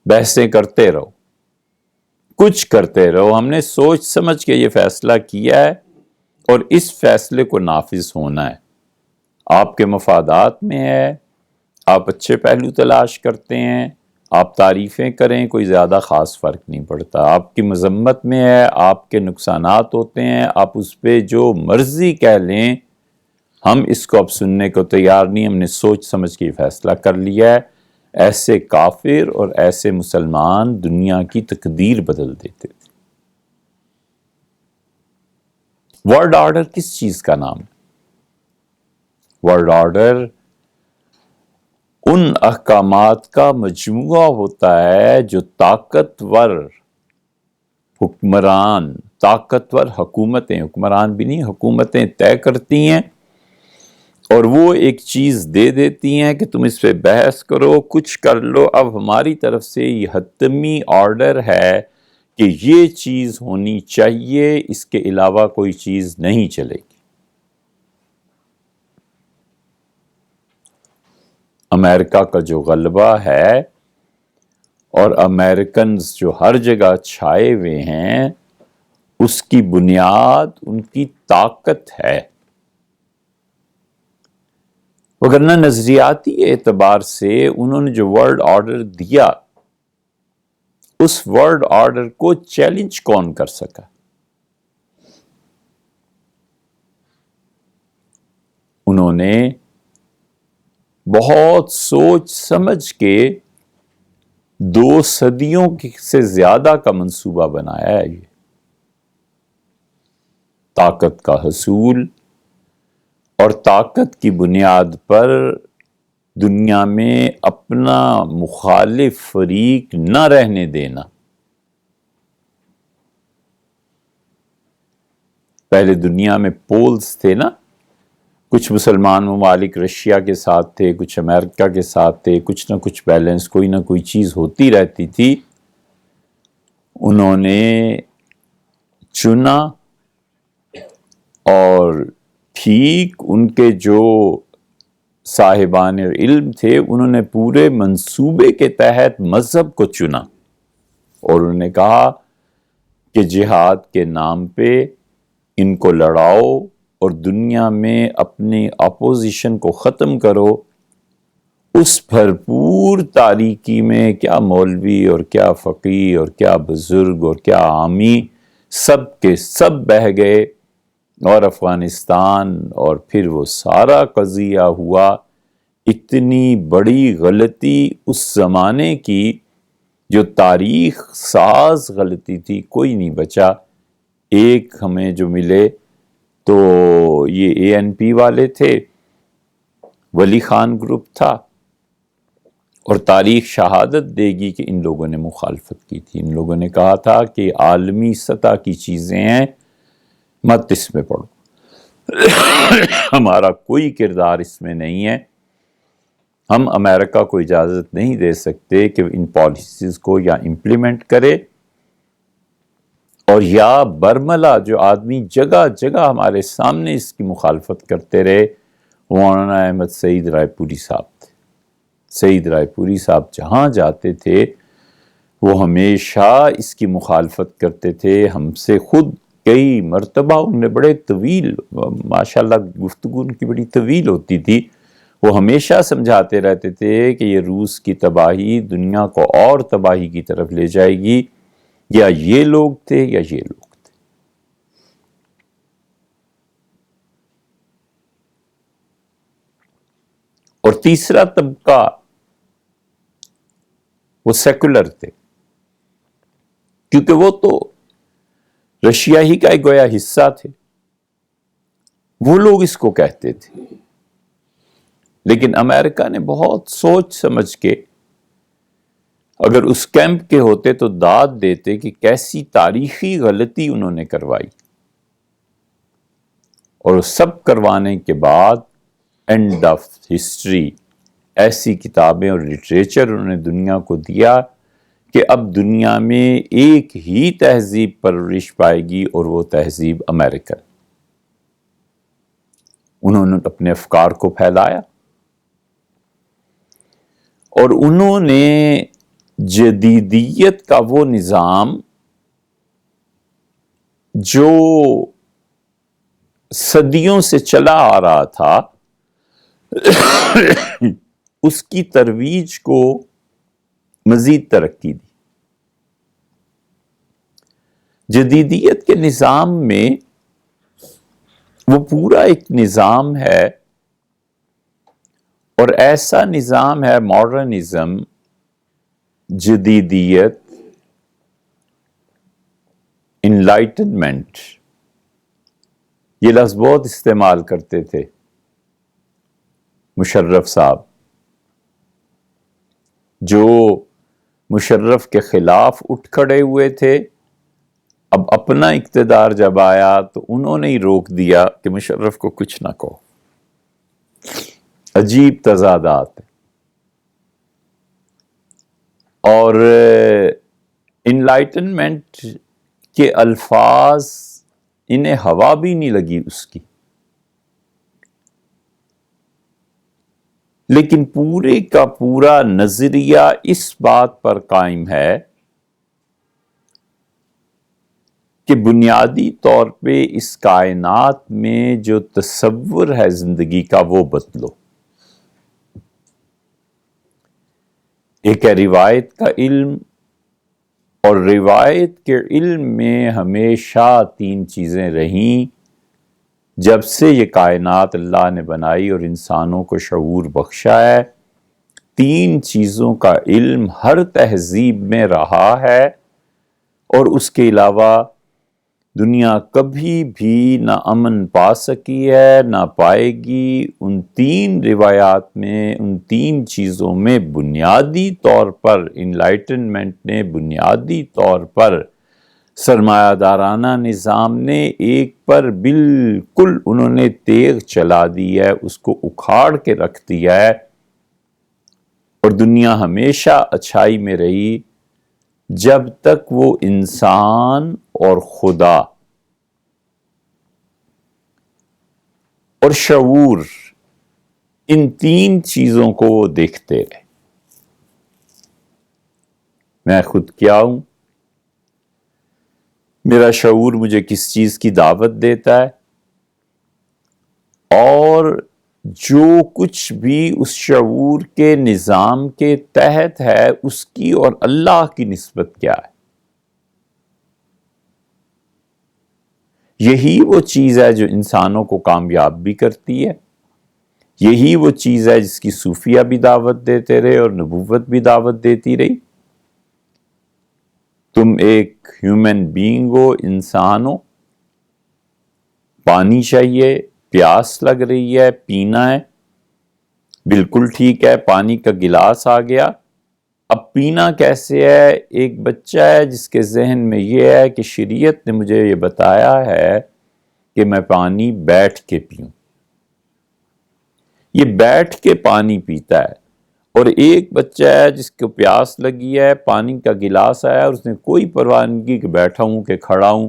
بحثیں کرتے رہو، کچھ کرتے رہو، ہم نے سوچ سمجھ کے یہ فیصلہ کیا ہے اور اس فیصلے کو نافذ ہونا ہے، آپ کے مفادات میں ہے، آپ اچھے پہلو تلاش کرتے ہیں، آپ تعریفیں کریں، کوئی زیادہ خاص فرق نہیں پڑتا. آپ کی مذمت میں ہے، آپ کے نقصانات ہوتے ہیں، آپ اس پہ جو مرضی کہہ لیں، ہم اس کو اب سننے کو تیار نہیں. ہم نے سوچ سمجھ کے فیصلہ کر لیا ہے. ایسے کافر اور ایسے مسلمان دنیا کی تقدیر بدل دیتے تھے. ورلڈ آرڈر کس چیز کا نام ہے؟ ورلڈ آرڈر ان احکامات کا مجموعہ ہوتا ہے جو طاقتور حکمران، طاقتور حکومتیں بھی نہیں، حکومتیں طے کرتی ہیں، اور وہ ایک چیز دے دیتی ہیں کہ تم اس پہ بحث کرو، کچھ کر لو. اب ہماری طرف سے یہ حتمی آرڈر ہے کہ یہ چیز ہونی چاہیے، اس کے علاوہ کوئی چیز نہیں چلے گی. امریکہ کا جو غلبہ ہے اور امریکنز جو ہر جگہ چھائے ہوئے ہیں، اس کی بنیاد ان کی طاقت ہے. وگرنہ نظریاتی اعتبار سے انہوں نے جو ورلڈ آرڈر دیا، اس ورلڈ آرڈر کو چیلنج کون کر سکا؟ انہوں نے بہت سوچ سمجھ کے 2 صدیوں سے زیادہ کا منصوبہ بنایا ہے. یہ طاقت کا حصول اور طاقت کی بنیاد پر دنیا میں اپنا مخالف فریق نہ رہنے دینا. پہلے دنیا میں پولز تھے نا، کچھ مسلمان ممالک رشیا کے ساتھ تھے، کچھ امریکہ کے ساتھ تھے، کچھ نہ کچھ بیلنس، کوئی نہ کوئی چیز ہوتی رہتی تھی. انہوں نے چنا اور ٹھیک ان کے جو صاحبان علم تھے، انہوں نے پورے منصوبے کے تحت مذہب کو چنا، اور انہوں نے کہا کہ جہاد کے نام پہ ان کو لڑاؤ اور دنیا میں اپنی اپوزیشن کو ختم کرو. اس بھرپور تاریکی میں کیا مولوی اور کیا فقیہ اور کیا بزرگ اور کیا عامی، سب کے سب بہہ گئے، اور افغانستان اور پھر وہ سارا قضیہ ہوا. اتنی بڑی غلطی اس زمانے کی جو تاریخ ساز غلطی تھی، کوئی نہیں بچا. ایک ہمیں جو ملے تو یہ ANP والے تھے، ولی خان گروپ تھا، اور تاریخ شہادت دے گی کہ ان لوگوں نے مخالفت کی تھی. ان لوگوں نے کہا تھا کہ عالمی سطح کی چیزیں ہیں، مت اس میں پڑھو، ہمارا کوئی کردار اس میں نہیں ہے. ہم امریکہ کو اجازت نہیں دے سکتے کہ ان پالیسیز کو یا امپلیمنٹ کرے، اور یا برملا جو آدمی جگہ جگہ ہمارے سامنے اس کی مخالفت کرتے رہے، مولانا احمد سعید رائے پوری صاحب تھے. سعید رائے پوری صاحب جہاں جاتے تھے وہ ہمیشہ اس کی مخالفت کرتے تھے. ہم سے خود کئی مرتبہ انہوں نے بڑے طویل، ماشاءاللہ گفتگو ان کی بڑی طویل ہوتی تھی، وہ ہمیشہ سمجھاتے رہتے تھے کہ یہ روس کی تباہی دنیا کو اور تباہی کی طرف لے جائے گی، یا یہ لوگ تھے یا یہ لوگ تھے. اور تیسرا طبقہ وہ سیکولر تھے، کیونکہ وہ تو رشیا ہی کا ایک گویا حصہ تھے. وہ لوگ اس کو کہتے تھے. لیکن امریکہ نے بہت سوچ سمجھ کے، اگر اس کیمپ کے ہوتے تو داد دیتے کہ کیسی تاریخی غلطی انہوں نے کروائی. اور سب کروانے کے بعد اینڈ آف ہسٹری، ایسی کتابیں اور لٹریچر انہوں نے دنیا کو دیا کہ اب دنیا میں ایک ہی تہذیب پرورش پائے گی، اور وہ تہذیب امریکن. انہوں نے اپنے افکار کو پھیلایا، اور انہوں نے جدیدیت کا وہ نظام جو صدیوں سے چلا آ رہا تھا اس کی ترویج کو مزید ترقی دی۔ جدیدیت کے نظام میں وہ پورا ایک نظام ہے، اور ایسا نظام ہے ماڈرنزم، جدیدیت، انلائٹنمنٹ، یہ لفظ بہت استعمال کرتے تھے مشرف صاحب، جو مشرف کے خلاف اٹھ کھڑے ہوئے تھے۔ اب اپنا اقتدار جب آیا تو انہوں نے ہی روک دیا کہ مشرف کو کچھ نہ کہو۔ عجیب تضادات، اور انلائٹنمنٹ کے الفاظ انہیں ہوا بھی نہیں لگی اس کی، لیکن پورے کا پورا نظریہ اس بات پر قائم ہے کہ بنیادی طور پہ اس کائنات میں جو تصور ہے زندگی کا وہ بدلو۔ ایک ہے روایت کا علم، اور روایت کے علم میں ہمیشہ تین چیزیں رہیں جب سے یہ کائنات اللہ نے بنائی اور انسانوں کو شعور بخشا ہے۔ تین چیزوں کا علم ہر تہذیب میں رہا ہے، اور اس کے علاوہ دنیا کبھی بھی نہ امن پا سکی ہے نہ پائے گی۔ ان تین روایات میں، ان تین چیزوں میں بنیادی طور پر انلائٹنمنٹ نے، بنیادی طور پر سرمایہ دارانہ نظام نے ایک پر بالکل انہوں نے تیغ چلا دی ہے، اس کو اکھاڑ کے رکھ دیا ہے، اور دنیا ہمیشہ اچھائی میں رہی جب تک وہ انسان اور خدا اور شعور ان تین چیزوں کو وہ دیکھتے رہے۔ میں خود کیا ہوں، میرا شعور مجھے کس چیز کی دعوت دیتا ہے، اور جو کچھ بھی اس شعور کے نظام کے تحت ہے اس کی اور اللہ کی نسبت کیا ہے۔ یہی وہ چیز ہے جو انسانوں کو کامیاب بھی کرتی ہے، یہی وہ چیز ہے جس کی صوفیہ بھی دعوت دیتے رہے اور نبوت بھی دعوت دیتی رہی۔ تم ایک ہیومن بینگ ہو، انسان ہو، پانی چاہیے، پیاس لگ رہی ہے، پینا ہے، بالکل ٹھیک ہے، پانی کا گلاس آ گیا۔ اب پینا کیسے ہے؟ ایک بچہ ہے جس کے ذہن میں یہ ہے کہ شریعت نے مجھے یہ بتایا ہے کہ میں پانی بیٹھ کے پیوں، یہ بیٹھ کے پانی پیتا ہے۔ اور ایک بچہ ہے جس کو پیاس لگی ہے، پانی کا گلاس آیا اور اس نے کوئی پرواہ نہیں کی کہ بیٹھا ہوں کہ کھڑا ہوں،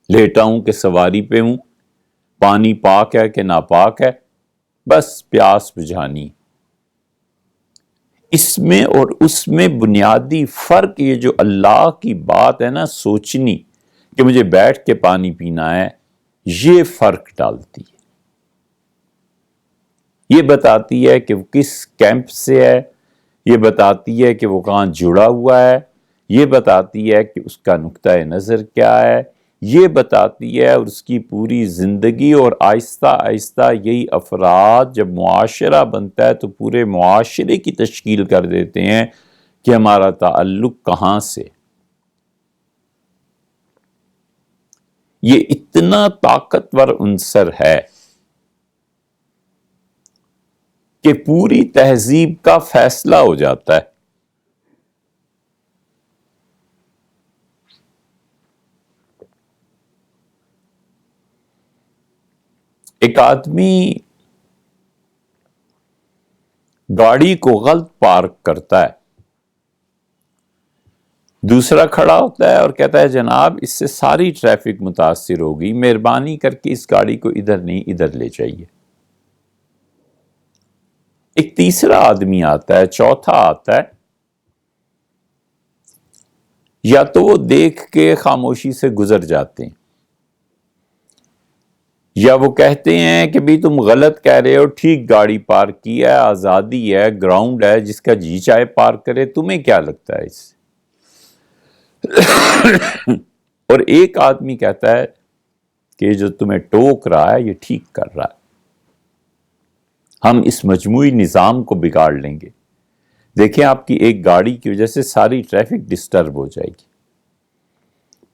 لیٹا ہوں کہ سواری پہ ہوں، پانی پاک ہے کہ ناپاک ہے، بس پیاس بجھانی۔ اس میں اور اس میں بنیادی فرق یہ جو اللہ کی بات ہے نا سوچنی کہ مجھے بیٹھ کے پانی پینا ہے، یہ فرق ڈالتی ہے، یہ بتاتی ہے کہ وہ کس کیمپ سے ہے، یہ بتاتی ہے کہ وہ کہاں جڑا ہوا ہے، یہ بتاتی ہے کہ اس کا نقطہ نظر کیا ہے، یہ بتاتی ہے، اور اس کی پوری زندگی۔ اور آہستہ آہستہ یہی افراد جب معاشرہ بنتا ہے تو پورے معاشرے کی تشکیل کر دیتے ہیں کہ ہمارا تعلق کہاں سے۔ یہ اتنا طاقتور عنصر ہے کہ پوری تہذیب کا فیصلہ ہو جاتا ہے۔ ایک آدمی گاڑی کو غلط پارک کرتا ہے، دوسرا کھڑا ہوتا ہے اور کہتا ہے جناب اس سے ساری ٹریفک متاثر ہوگی، مہربانی کر کے اس گاڑی کو ادھر نہیں ادھر لے جائیے۔ ایک تیسرا آدمی آتا ہے، چوتھا آتا ہے، یا تو وہ دیکھ کے خاموشی سے گزر جاتے ہیں، یا وہ کہتے ہیں کہ بھی تم غلط کہہ رہے ہو، ٹھیک گاڑی پارک کی ہے، آزادی ہے، گراؤنڈ ہے، جس کا جی چاہے پارک کرے، تمہیں کیا لگتا ہے اس سے؟ اور ایک آدمی کہتا ہے کہ جو تمہیں ٹوک رہا ہے یہ ٹھیک کر رہا ہے، ہم اس مجموعی نظام کو بگاڑ لیں گے۔ دیکھیں آپ کی ایک گاڑی کی وجہ سے ساری ٹریفک ڈسٹرب ہو جائے گی۔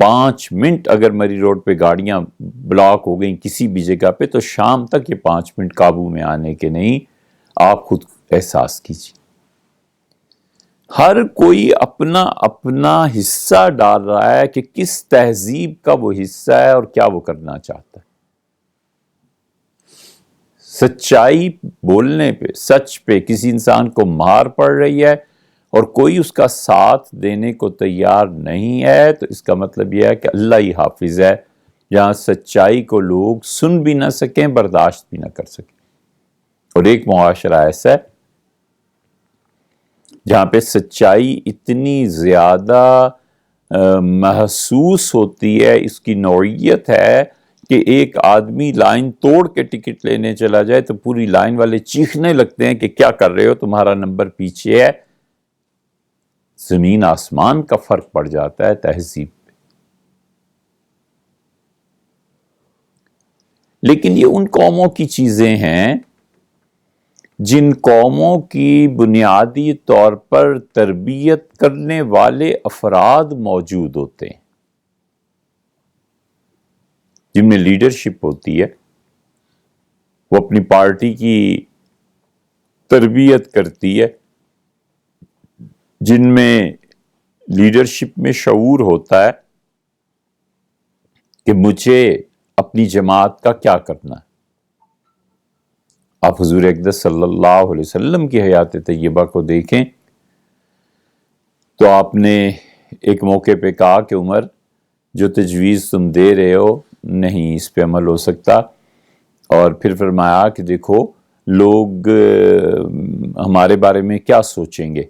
5 منٹ اگر مری روڈ پہ گاڑیاں بلاک ہو گئیں کسی بھی جگہ پہ، تو شام تک یہ 5 منٹ قابو میں آنے کے نہیں، آپ خود احساس کیجیے۔ ہر کوئی اپنا اپنا حصہ ڈال رہا ہے کہ کس تہذیب کا وہ حصہ ہے اور کیا وہ کرنا چاہتا ہے۔ سچائی بولنے پہ، سچ پہ کسی انسان کو مار پڑ رہی ہے اور کوئی اس کا ساتھ دینے کو تیار نہیں ہے، تو اس کا مطلب یہ ہے کہ اللہ ہی حافظ ہے، جہاں سچائی کو لوگ سن بھی نہ سکیں، برداشت بھی نہ کر سکیں۔ اور ایک معاشرہ ایسا ہے جہاں پہ سچائی اتنی زیادہ محسوس ہوتی ہے، اس کی نوعیت ہے کہ ایک آدمی لائن توڑ کے ٹکٹ لینے چلا جائے تو پوری لائن والے چیخنے لگتے ہیں کہ کیا کر رہے ہو، تمہارا نمبر پیچھے ہے۔ زمین آسمان کا فرق پڑ جاتا ہے تہذیب پہ۔ لیکن یہ ان قوموں کی چیزیں ہیں جن قوموں کی بنیادی طور پر تربیت کرنے والے افراد موجود ہوتے ہیں، جن میں لیڈرشپ ہوتی ہے، وہ اپنی پارٹی کی تربیت کرتی ہے، جن میں لیڈرشپ میں شعور ہوتا ہے کہ مجھے اپنی جماعت کا کیا کرنا ہے۔ آپ حضور اقدس صلی اللہ علیہ وسلم کی حیات طیبہ کو دیکھیں تو آپ نے ایک موقع پہ کہا کہ عمر، جو تجویز تم دے رہے ہو نہیں اس پہ عمل ہو سکتا، اور پھر فرمایا کہ دیکھو لوگ ہمارے بارے میں کیا سوچیں گے،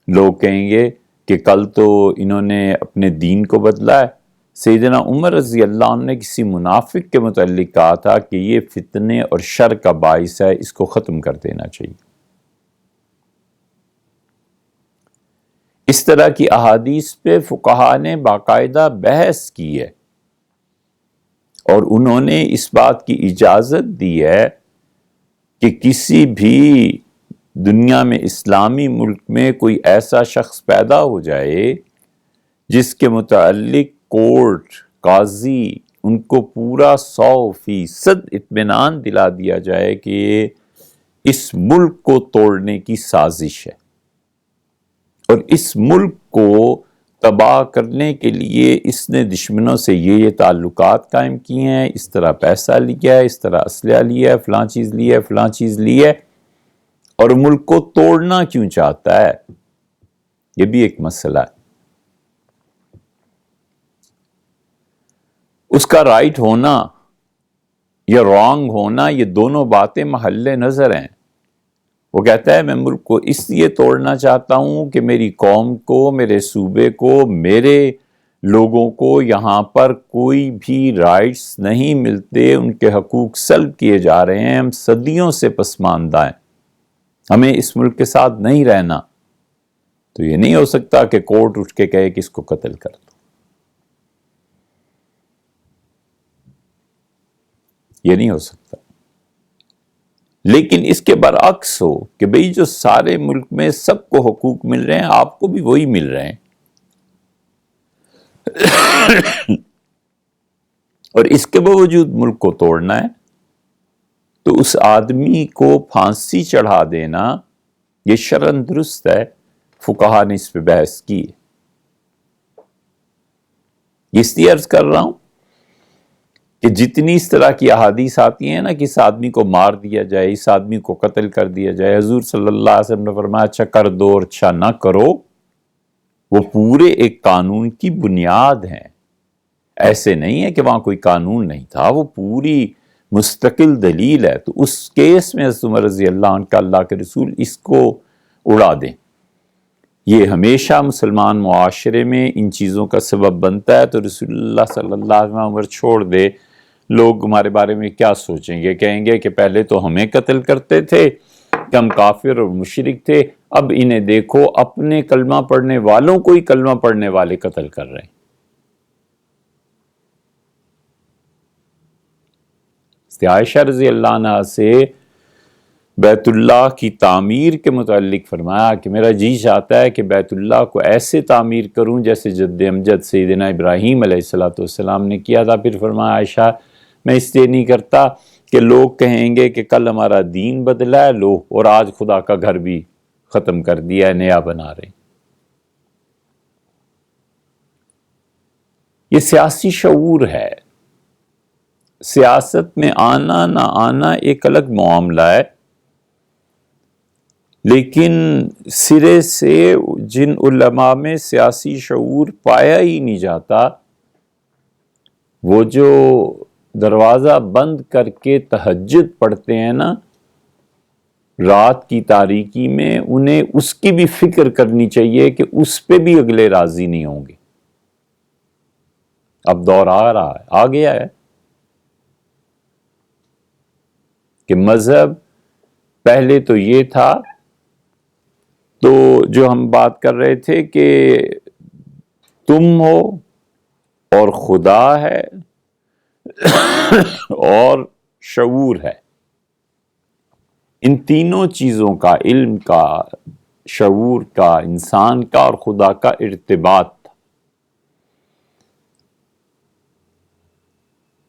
لوگ کہیں گے کہ کل تو انہوں نے اپنے دین کو بدلا ہے۔ سیدنا عمر رضی اللہ عنہ نے کسی منافق کے متعلق کہا تھا کہ یہ فتنے اور شر کا باعث ہے، اس کو ختم کر دینا چاہیے۔ اس طرح کی احادیث پہ فقہاء نے باقاعدہ بحث کی ہے، اور انہوں نے اس بات کی اجازت دی ہے کہ کسی بھی دنیا میں اسلامی ملک میں کوئی ایسا شخص پیدا ہو جائے جس کے متعلق کورٹ، قاضی ان کو پورا 100% اطمینان دلا دیا جائے کہ یہ اس ملک کو توڑنے کی سازش ہے اور اس ملک کو تباہ کرنے کے لیے اس نے دشمنوں سے یہ تعلقات قائم کیے ہیں، اس طرح پیسہ لیا ہے، اس طرح اسلحہ لیا ہے، فلاں چیز لی ہے، فلاں چیز لی ہے، اور ملک کو توڑنا کیوں چاہتا ہے، یہ بھی ایک مسئلہ ہے۔ اس کا رائٹ ہونا یا رانگ ہونا، یہ دونوں باتیں محل نظر ہیں۔ وہ کہتا ہے میں ملک کو اس لیے توڑنا چاہتا ہوں کہ میری قوم کو، میرے صوبے کو، میرے لوگوں کو یہاں پر کوئی بھی رائٹس نہیں ملتے، ان کے حقوق سلب کیے جا رہے ہیں، ہم صدیوں سے پسماندہ ہیں، ہمیں اس ملک کے ساتھ نہیں رہنا۔ تو یہ نہیں ہو سکتا کہ کورٹ اٹھ کے کہے کہ اس کو قتل کر دو، یہ نہیں ہو سکتا۔ لیکن اس کے برعکس ہو کہ بھئی جو سارے ملک میں سب کو حقوق مل رہے ہیں، آپ کو بھی وہی مل رہے ہیں، اور اس کے باوجود ملک کو توڑنا ہے، تو اس آدمی کو پھانسی چڑھا دینا یہ شرعاً درست ہے۔ فقہا نے اس پہ بحث کی ہے۔ اس لیے عرض کر رہا ہوں کہ جتنی اس طرح کی احادیث آتی ہیں نا کہ اس آدمی کو مار دیا جائے، اس آدمی کو قتل کر دیا جائے، حضور صلی اللہ علیہ وسلم نے فرمایا اچھا کر دو اور اچھا نہ کرو، وہ پورے ایک قانون کی بنیاد ہیں۔ ایسے نہیں ہے کہ وہاں کوئی قانون نہیں تھا، وہ پوری مستقل دلیل ہے۔ تو اس کیس میں حضرت عمر رضی اللہ عنہ کا اللہ کے رسول اس کو اڑا دیں، یہ ہمیشہ مسلمان معاشرے میں ان چیزوں کا سبب بنتا ہے۔ تو رسول اللہ صلی اللہ علیہ وسلم عمر چھوڑ دے، لوگ ہمارے بارے میں کیا سوچیں گے؟ کہیں گے کہ پہلے تو ہمیں قتل کرتے تھے کہ ہم کافر اور مشرک تھے، اب انہیں دیکھو اپنے کلمہ پڑھنے والوں کو ہی کلمہ پڑھنے والے قتل کر رہے ہیں۔ عائشہ رضی اللہ عنہ سے بیت اللہ کی تعمیر کے متعلق فرمایا کہ میرا جی چاہتا ہے کہ بیت اللہ کو ایسے تعمیر کروں جیسے جد امجد سیدنا ابراہیم علیہ السلام نے کیا تھا۔ پھر فرمایا عائشہ میں اس لیے نہیں کرتا کہ لوگ کہیں گے کہ کل ہمارا دین بدلا ہے، لو اور آج خدا کا گھر بھی ختم کر دیا ہے، نیا بنا رہے ہیں۔ یہ سیاسی شعور ہے۔ سیاست میں آنا نہ آنا ایک الگ معاملہ ہے، لیکن سرے سے جن علماء میں سیاسی شعور پایا ہی نہیں جاتا، وہ جو دروازہ بند کر کے تہجد پڑھتے ہیں نا رات کی تاریکی میں، انہیں اس کی بھی فکر کرنی چاہیے کہ اس پہ بھی اگلے راضی نہیں ہوں گے۔ اب دور آ رہا ہے، آ گیا ہے کہ مذہب پہلے تو یہ تھا، تو جو ہم بات کر رہے تھے کہ تم ہو اور خدا ہے اور شعور ہے، ان تینوں چیزوں کا، علم کا، شعور کا، انسان کا اور خدا کا ارتباط تھا۔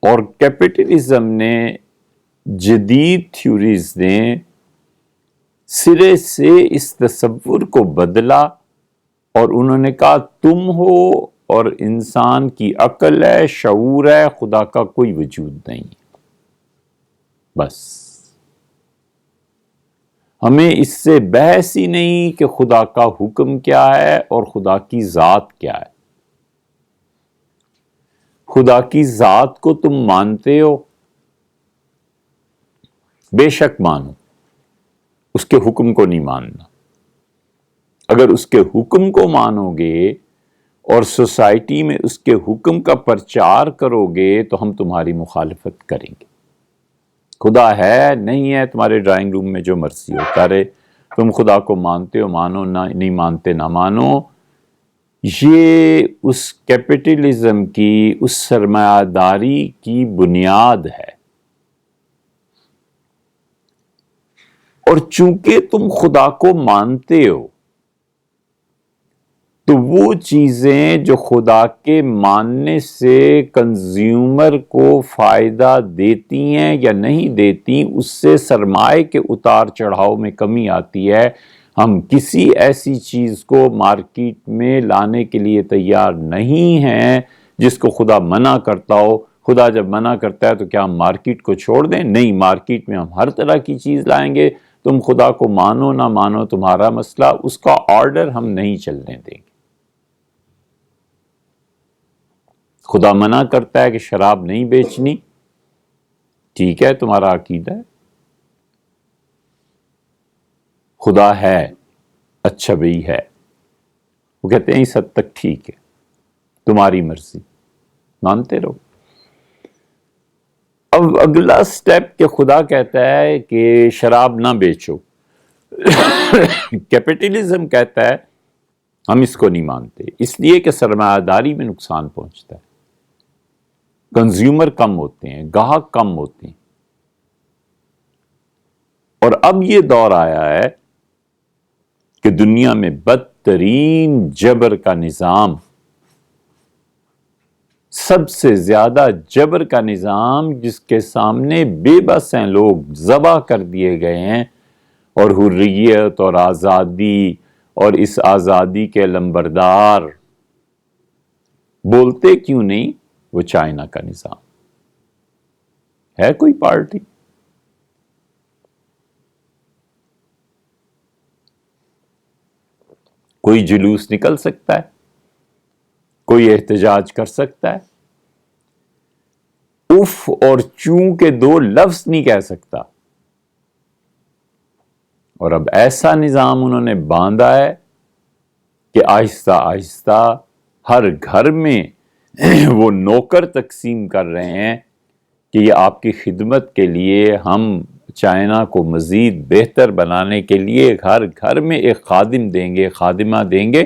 اور کیپٹلزم نے، جدید تھیوریز نے سرے سے اس تصور کو بدلا اور انہوں نے کہا تم ہو اور انسان کی عقل ہے، شعور ہے، خدا کا کوئی وجود نہیں۔ بس ہمیں اس سے بحث ہی نہیں کہ خدا کا حکم کیا ہے اور خدا کی ذات کیا ہے۔ خدا کی ذات کو تم مانتے ہو، بے شک مانو، اس کے حکم کو نہیں ماننا۔ اگر اس کے حکم کو مانو گے اور سوسائٹی میں اس کے حکم کا پرچار کرو گے تو ہم تمہاری مخالفت کریں گے۔ خدا ہے نہیں ہے تمہارے ڈرائنگ روم میں جو مرضی ہوتا رہے، تم خدا کو مانتے ہو مانو، نہ نہیں مانتے نہ مانو۔ یہ اس کیپٹلزم کی، اس سرمایہ داری کی بنیاد ہے۔ اور چونکہ تم خدا کو مانتے ہو تو وہ چیزیں جو خدا کے ماننے سے کنزیومر کو فائدہ دیتی ہیں یا نہیں دیتی، اس سے سرمائے کے اتار چڑھاؤ میں کمی آتی ہے۔ ہم کسی ایسی چیز کو مارکیٹ میں لانے کے لیے تیار نہیں ہیں جس کو خدا منع کرتا ہو۔ خدا جب منع کرتا ہے تو کیا ہم مارکیٹ کو چھوڑ دیں؟ نہیں، مارکیٹ میں ہم ہر طرح کی چیز لائیں گے۔ تم خدا کو مانو نہ مانو تمہارا مسئلہ، اس کا آرڈر ہم نہیں چلنے دیں گے۔ خدا منع کرتا ہے کہ شراب نہیں بیچنی، ٹھیک ہے، تمہارا عقیدہ ہے۔ خدا ہے، اچھا بھئی ہے، وہ کہتے ہیں اس حد تک ٹھیک ہے، تمہاری مرضی، مانتے رہو۔ اب اگلا سٹیپ کہ خدا کہتا ہے کہ شراب نہ بیچو، کیپٹلزم کہتا ہے ہم اس کو نہیں مانتے، اس لیے کہ سرمایہ داری میں نقصان پہنچتا ہے، کنزیومر کم ہوتے ہیں، گاہک کم ہوتے ہیں۔ اور اب یہ دور آیا ہے کہ دنیا میں بدترین جبر کا نظام، سب سے زیادہ جبر کا نظام جس کے سامنے بے بس ہیں لوگ، ذبح کر دیے گئے ہیں، اور حریت اور آزادی اور اس آزادی کے لمبردار بولتے کیوں نہیں؟ وہ چائنا کا نظام ہے۔ کوئی پارٹی کوئی جلوس نکل سکتا ہے، کوئی احتجاج کر سکتا ہے، اف اور چوں کے دو لفظ نہیں کہہ سکتا۔ اور اب ایسا نظام انہوں نے باندھا ہے کہ آہستہ آہستہ ہر گھر میں وہ نوکر تقسیم کر رہے ہیں کہ یہ آپ کی خدمت کے لیے ہم چائنا کو مزید بہتر بنانے کے لیے ہر گھر میں ایک خادم دیں گے، خادمہ دیں گے،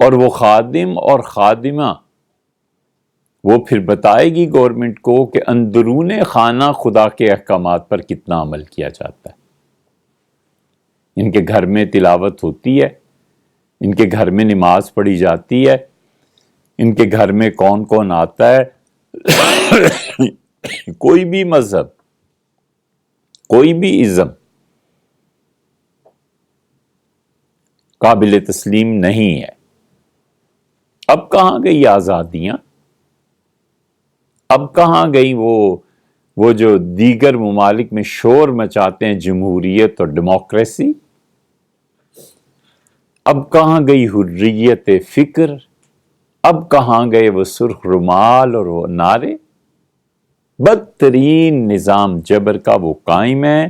اور وہ خادم اور خادمہ وہ پھر بتائے گی گورنمنٹ کو کہ اندرون خانہ خدا کے احکامات پر کتنا عمل کیا جاتا ہے۔ ان کے گھر میں تلاوت ہوتی ہے، ان کے گھر میں نماز پڑھی جاتی ہے، ان کے گھر میں کون کون آتا ہے۔ کوئی بھی مذہب، کوئی بھی ازم قابل تسلیم نہیں ہے۔ اب کہاں گئی آزادیاں؟ اب کہاں گئی وہ جو دیگر ممالک میں شور مچاتے ہیں، جمہوریت اور ڈیموکریسی؟ اب کہاں گئی حریت فکر؟ اب کہاں گئے وہ سرخ رومال اور وہ نعرے؟ بدترین نظام جبر کا وہ قائم ہے،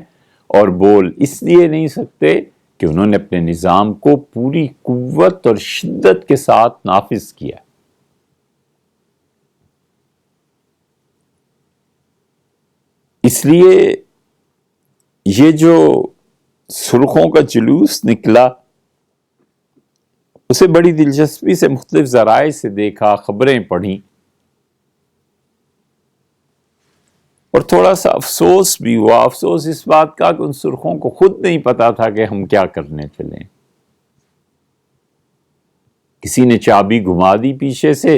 اور بول اس لیے نہیں سکتے کہ انہوں نے اپنے نظام کو پوری قوت اور شدت کے ساتھ نافذ کیا۔ اس لیے یہ جو سرخوں کا جلوس نکلا، اسے بڑی دلچسپی سے مختلف ذرائع سے دیکھا، خبریں پڑھی، اور تھوڑا سا افسوس بھی ہوا۔ افسوس اس بات کا کہ ان سرخوں کو خود نہیں پتا تھا کہ ہم کیا کرنے چلیں۔ کسی نے چابی گھما دی پیچھے سے،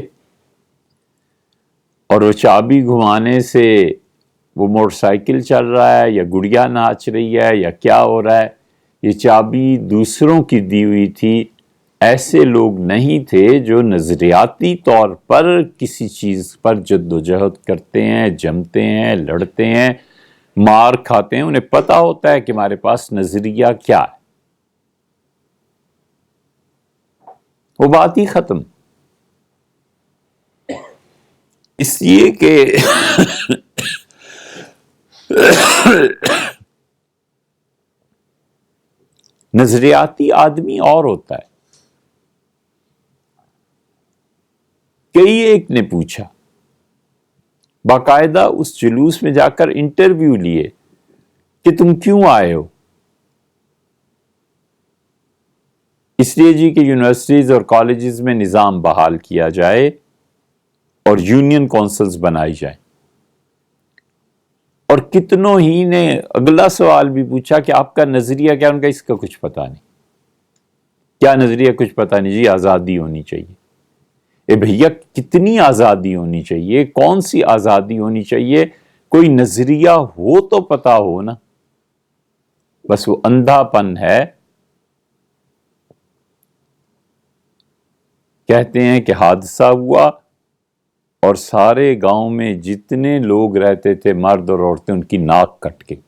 اور وہ چابی گھمانے سے وہ موٹر سائیکل چل رہا ہے یا گڑیا ناچ رہی ہے یا کیا ہو رہا ہے۔ یہ چابی دوسروں کی دی ہوئی تھی۔ ایسے لوگ نہیں تھے جو نظریاتی طور پر کسی چیز پر جد و جہد کرتے ہیں، جمتے ہیں، لڑتے ہیں، مار کھاتے ہیں۔ انہیں پتا ہوتا ہے کہ ہمارے پاس نظریہ کیا ہے۔ وہ بات ہی ختم۔ اس لیے کہ نظریاتی آدمی اور ہوتا ہے۔ کئی ایک نے پوچھا، باقاعدہ اس جلوس میں جا کر انٹرویو لیے کہ تم کیوں آئے ہو؟ اس لیے جی کہ یونیورسٹیز اور کالجز میں نظام بحال کیا جائے اور یونین کونسلز بنائی جائیں۔ اور کتنوں ہی نے اگلا سوال بھی پوچھا کہ آپ کا نظریہ کیا؟ ان کا اس کا کچھ پتا نہیں۔ کیا نظریہ؟ کچھ پتا نہیں جی، آزادی ہونی چاہیے۔ اے بھیا، کتنی آزادی ہونی چاہیے؟ کون سی آزادی ہونی چاہیے؟ کوئی نظریہ ہو تو پتا ہو نا۔ بس وہ اندھا پن ہے۔ کہتے ہیں کہ حادثہ ہوا اور سارے گاؤں میں جتنے لوگ رہتے تھے، مرد اور عورتیں، ان کی ناک کٹ گئی۔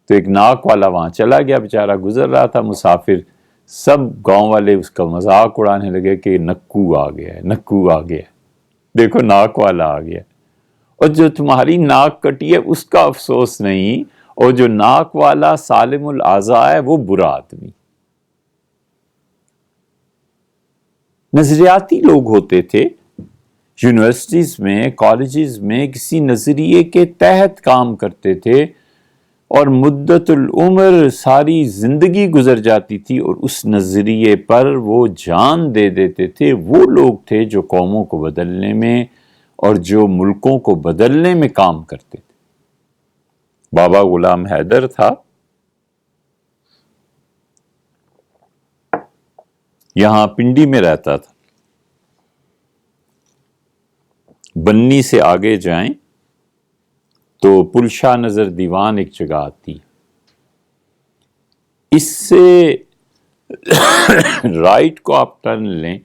تو ایک ناک والا وہاں چلا گیا، بیچارہ گزر رہا تھا مسافر۔ سب گاؤں والے اس کا مذاق اڑانے لگے کہ نکو آ گیا ہے، نکو آ گیا ہے، دیکھو ناک والا آ گیا۔ اور جو تمہاری ناک کٹی ہے اس کا افسوس نہیں، اور جو ناک والا سالم الاعضاء ہے وہ برا آدمی۔ نظریاتی لوگ ہوتے تھے، یونیورسٹیز میں، کالجز میں کسی نظریے کے تحت کام کرتے تھے، اور مدت العمر ساری زندگی گزر جاتی تھی اور اس نظریے پر وہ جان دے دیتے تھے۔ وہ لوگ تھے جو قوموں کو بدلنے میں اور جو ملکوں کو بدلنے میں کام کرتے تھے۔ بابا غلام حیدر تھا، یہاں پنڈی میں رہتا تھا۔ بنی سے آگے جائیں تو پل شاہ نظر دیوان ایک جگہ آتی ہے۔ اس سے رائٹ کو آپ ٹرن لیں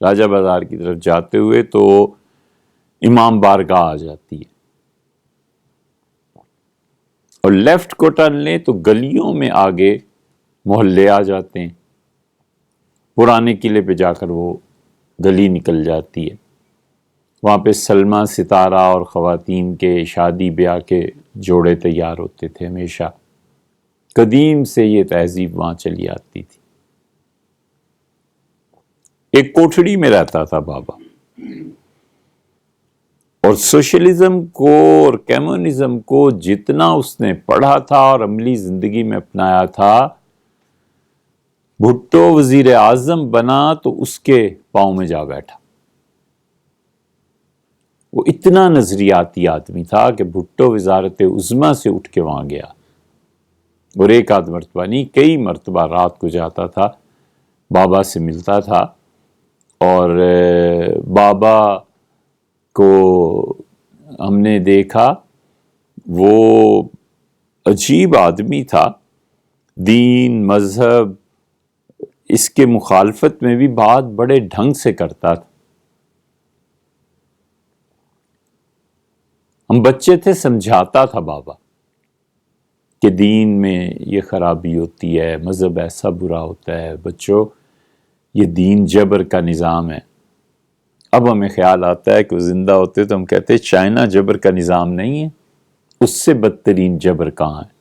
راجہ بازار کی طرف جاتے ہوئے تو امام بارگاہ آ جاتی ہے، اور لیفٹ کو ٹرن لیں تو گلیوں میں آگے محلے آ جاتے ہیں۔ پرانے قلعے پہ جا کر وہ گلی نکل جاتی ہے۔ وہاں پہ سلمہ ستارہ اور خواتین کے شادی بیاہ کے جوڑے تیار ہوتے تھے ہمیشہ۔ قدیم سے یہ تہذیب وہاں چلی آتی تھی۔ ایک کوٹھڑی میں رہتا تھا بابا، اور سوشلزم کو اور کمیونزم کو جتنا اس نے پڑھا تھا اور عملی زندگی میں اپنایا تھا، بھٹو وزیر اعظم بنا تو اس کے پاؤں میں جا بیٹھا۔ وہ اتنا نظریاتی آدمی تھا کہ بھٹو وزارت عظمیٰ سے اٹھ کے وہاں گیا، اور ایک آدھ مرتبہ نہیں، کئی مرتبہ رات کو جاتا تھا، بابا سے ملتا تھا، اور بابا کو ہم نے دیکھا، وہ عجیب آدمی تھا، دین مذہب اس کے مخالفت میں بھی بات بڑے ڈھنگ سے کرتا تھا۔ ہم بچے تھے، سمجھاتا تھا بابا کہ دین میں یہ خرابی ہوتی ہے، مذہب ایسا برا ہوتا ہے، بچوں یہ دین جبر کا نظام ہے۔ اب ہمیں خیال آتا ہے کہ وہ زندہ ہوتے تو ہم کہتے ہیں چائنا جبر کا نظام نہیں ہے، اس سے بدترین جبر کہاں ہے۔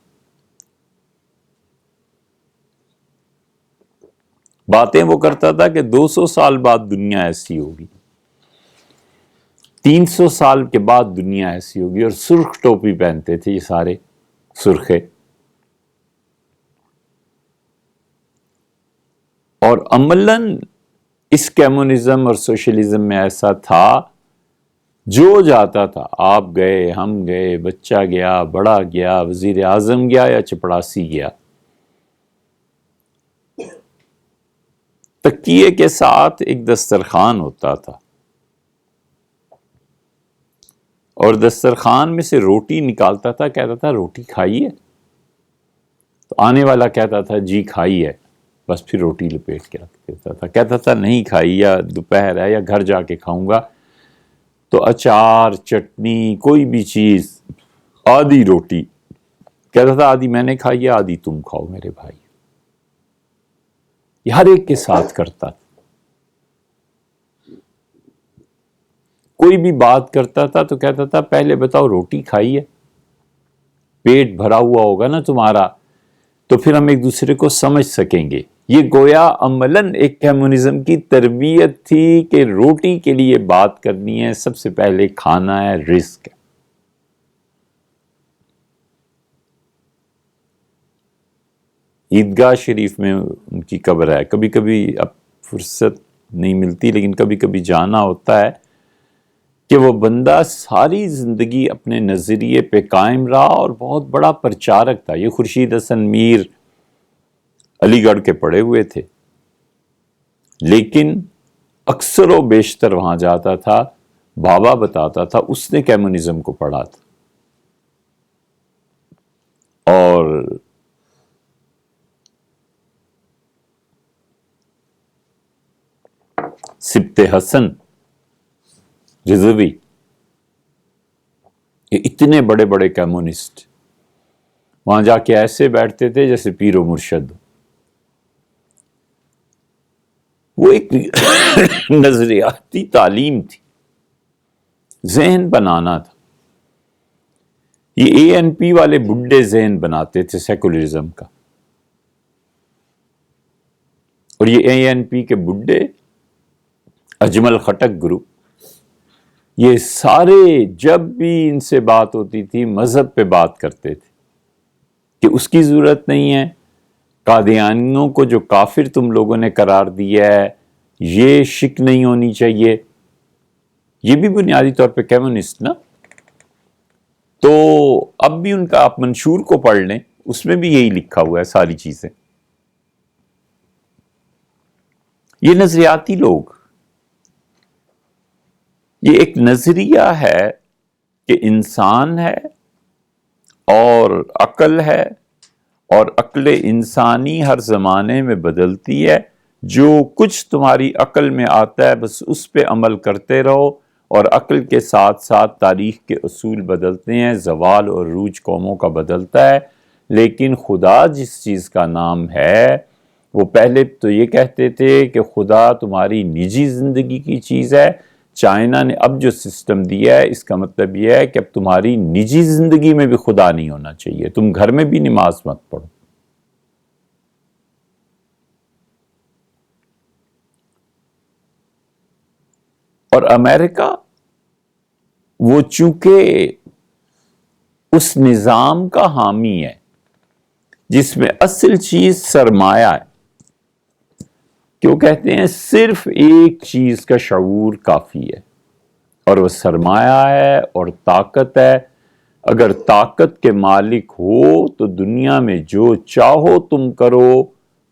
باتیں وہ کرتا تھا کہ 200 سال بعد دنیا ایسی ہوگی، 300 سال کے بعد دنیا ایسی ہوگی، اور سرخ ٹوپی پہنتے تھے یہ سارے سرخے، اور عملاً اس کمیونزم اور سوشلزم میں ایسا تھا، جو جاتا تھا، آپ گئے، ہم گئے، بچہ گیا، بڑا گیا، وزیر اعظم گیا یا چپڑاسی گیا، تکیے کے ساتھ ایک دسترخوان ہوتا تھا، اور دسترخوان میں سے روٹی نکالتا تھا، کہتا تھا روٹی کھائی ہے، تو آنے والا کہتا تھا جی کھائی ہے، بس پھر روٹی لپیٹ کے رکھ دیتا تھا، کہتا تھا نہیں کھائی، یا دوپہر ہے یا گھر جا کے کھاؤں گا، تو اچار چٹنی کوئی بھی چیز، آدھی روٹی، کہتا تھا آدھی میں نے کھائی ہے، آدھی تم کھاؤ میرے بھائی، یہ ہر ایک کے ساتھ کرتا تھا۔ کوئی بھی بات کرتا تھا تو کہتا تھا پہلے بتاؤ روٹی کھائی ہے، پیٹ بھرا ہوا ہوگا نا تمہارا، تو پھر ہم ایک دوسرے کو سمجھ سکیں گے۔ یہ گویا عملاً ایک کمیونزم کی تربیت تھی کہ روٹی کے لیے بات کرنی ہے، سب سے پہلے کھانا ہے، رزق ہے۔ عیدگاہ شریف میں ان کی قبر ہے، کبھی کبھی اب فرصت نہیں ملتی، لیکن کبھی کبھی جانا ہوتا ہے، کہ وہ بندہ ساری زندگی اپنے نظریے پہ قائم رہا اور بہت بڑا پرچارک تھا۔ یہ خورشید حسن میر علی گڑھ کے پڑھے ہوئے تھے، لیکن اکثر و بیشتر وہاں جاتا تھا، بابا بتاتا تھا اس نے کمیونزم کو پڑھا تھا، اور سبط حسن رضوی، یہ اتنے بڑے بڑے کمیونسٹ وہاں جا کے ایسے بیٹھتے تھے جیسے پیر و مرشد۔ وہ ایک نظریاتی تعلیم تھی، ذہن بنانا تھا۔ یہ اے این پی والے بڈھے ذہن بناتے تھے سیکولرزم کا، اور یہ اے این پی کے بڈھے، اجمل خٹک گروپ، یہ سارے جب بھی ان سے بات ہوتی تھی مذہب پہ بات کرتے تھے کہ اس کی ضرورت نہیں ہے، قادیانیوں کو جو کافر تم لوگوں نے قرار دیا ہے یہ شک نہیں ہونی چاہیے۔ یہ بھی بنیادی طور پہ کمیونسٹ نا، تو اب بھی ان کا آپ منشور کو پڑھ لیں، اس میں بھی یہی لکھا ہوا ہے ساری چیزیں۔ یہ نظریاتی لوگ، یہ ایک نظریہ ہے کہ انسان ہے اور عقل ہے، اور عقل انسانی ہر زمانے میں بدلتی ہے، جو کچھ تمہاری عقل میں آتا ہے بس اس پہ عمل کرتے رہو، اور عقل کے ساتھ ساتھ تاریخ کے اصول بدلتے ہیں، زوال اور عروج قوموں کا بدلتا ہے، لیکن خدا جس چیز کا نام ہے، وہ پہلے تو یہ کہتے تھے کہ خدا تمہاری نجی زندگی کی چیز ہے، چائنا نے اب جو سسٹم دیا ہے اس کا مطلب یہ ہے کہ اب تمہاری نجی زندگی میں بھی خدا نہیں ہونا چاہیے، تم گھر میں بھی نماز مت پڑھو۔ اور امریکہ وہ چونکہ اس نظام کا حامی ہے جس میں اصل چیز سرمایہ ہے، کیوں کہتے ہیں صرف ایک چیز کا شعور کافی ہے، اور وہ سرمایہ ہے اور طاقت ہے۔ اگر طاقت کے مالک ہو تو دنیا میں جو چاہو تم کرو،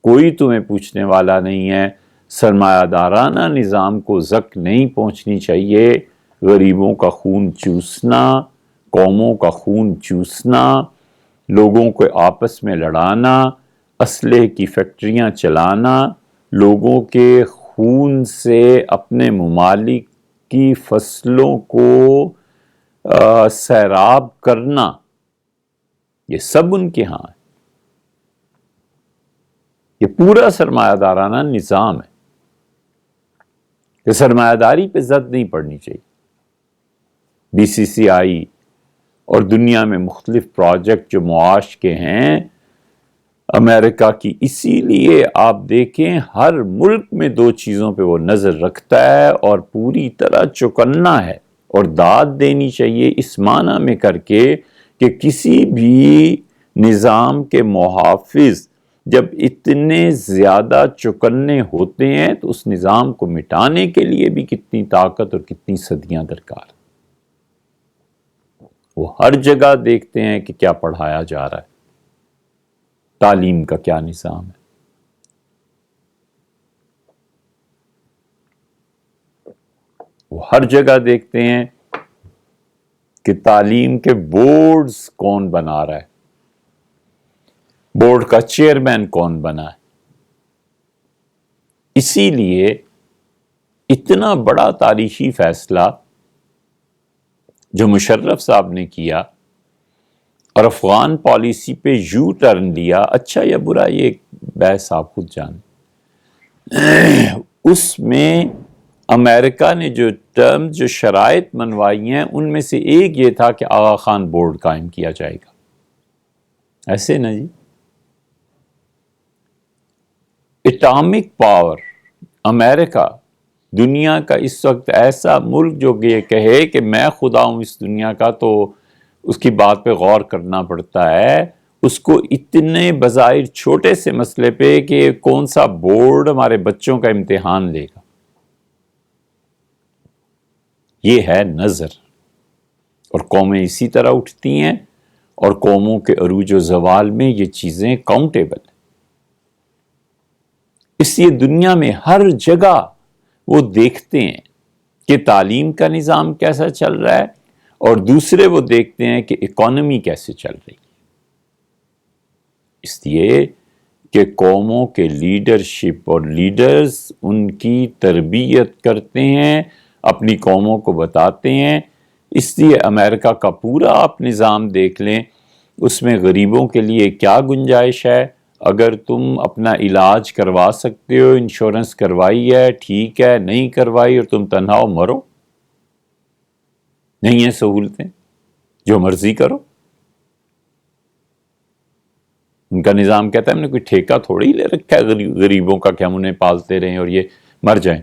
کوئی تمہیں پوچھنے والا نہیں ہے۔ سرمایہ دارانہ نظام کو زک نہیں پہنچنی چاہیے۔ غریبوں کا خون چوسنا، قوموں کا خون چوسنا، لوگوں کو آپس میں لڑانا، اسلحے کی فیکٹریاں چلانا، لوگوں کے خون سے اپنے ممالک کی فصلوں کو سیراب کرنا، یہ سب ان کے ہاں ہے۔ یہ پورا سرمایہ دارانہ نظام ہے کہ سرمایہ داری پہ زد نہیں پڑنی چاہیے۔ بی سی سی آئی اور دنیا میں مختلف پروجیکٹ جو معاش کے ہیں امریکہ کی، اسی لیے آپ دیکھیں ہر ملک میں دو چیزوں پہ وہ نظر رکھتا ہے اور پوری طرح چوکنا ہے اور داد دینی چاہیے اس معنی میں کر کے کہ کسی بھی نظام کے محافظ جب اتنے زیادہ چوکنے ہوتے ہیں تو اس نظام کو مٹانے کے لیے بھی کتنی طاقت اور کتنی صدیاں درکار۔ وہ ہر جگہ دیکھتے ہیں کہ کیا پڑھایا جا رہا ہے، تعلیم کا کیا نظام ہے۔ وہ ہر جگہ دیکھتے ہیں کہ تعلیم کے بورڈز کون بنا رہا ہے، بورڈ کا چیئرمین کون بنا ہے۔ اسی لیے اتنا بڑا تاریخی فیصلہ جو مشرف صاحب نے کیا اور افغان پالیسی پہ یو ٹرن لیا، اچھا یا برا یہ بحث آپ خود جانیں، اس میں امریکہ نے جو ٹرم جو شرائط منوائی ہیں ان میں سے ایک یہ تھا کہ آغا خان بورڈ قائم کیا جائے گا۔ ایسے نا جی، اٹامک پاور امریکہ دنیا کا اس وقت ایسا ملک جو یہ کہے کہ میں خدا ہوں اس دنیا کا، تو اس کی بات پہ غور کرنا پڑتا ہے۔ اس کو اتنے بظاہر چھوٹے سے مسئلے پہ کہ کون سا بورڈ ہمارے بچوں کا امتحان لے گا، یہ ہے نظر، اور قومیں اسی طرح اٹھتی ہیں اور قوموں کے عروج و زوال میں یہ چیزیں کاؤنٹیبل ہیں۔ اس لیے دنیا میں ہر جگہ وہ دیکھتے ہیں کہ تعلیم کا نظام کیسا چل رہا ہے، اور دوسرے وہ دیکھتے ہیں کہ اکانومی کیسے چل رہی ہے۔ اس لیے کہ قوموں کے لیڈرشپ اور لیڈرز ان کی تربیت کرتے ہیں، اپنی قوموں کو بتاتے ہیں۔ اس لیے امریکہ کا پورا آپ نظام دیکھ لیں، اس میں غریبوں کے لیے کیا گنجائش ہے۔ اگر تم اپنا علاج کروا سکتے ہو، انشورنس کروائی ہے ٹھیک ہے، نہیں کروائی اور تم تنہا ہو مرو، نہیں ہیں سہولتیں، جو مرضی کرو۔ ان کا نظام کہتا ہے ہم نے کوئی ٹھیکہ تھوڑی لے رکھا ہے غریبوں کا کہ ہم انہیں پالتے رہیں اور یہ مر جائیں۔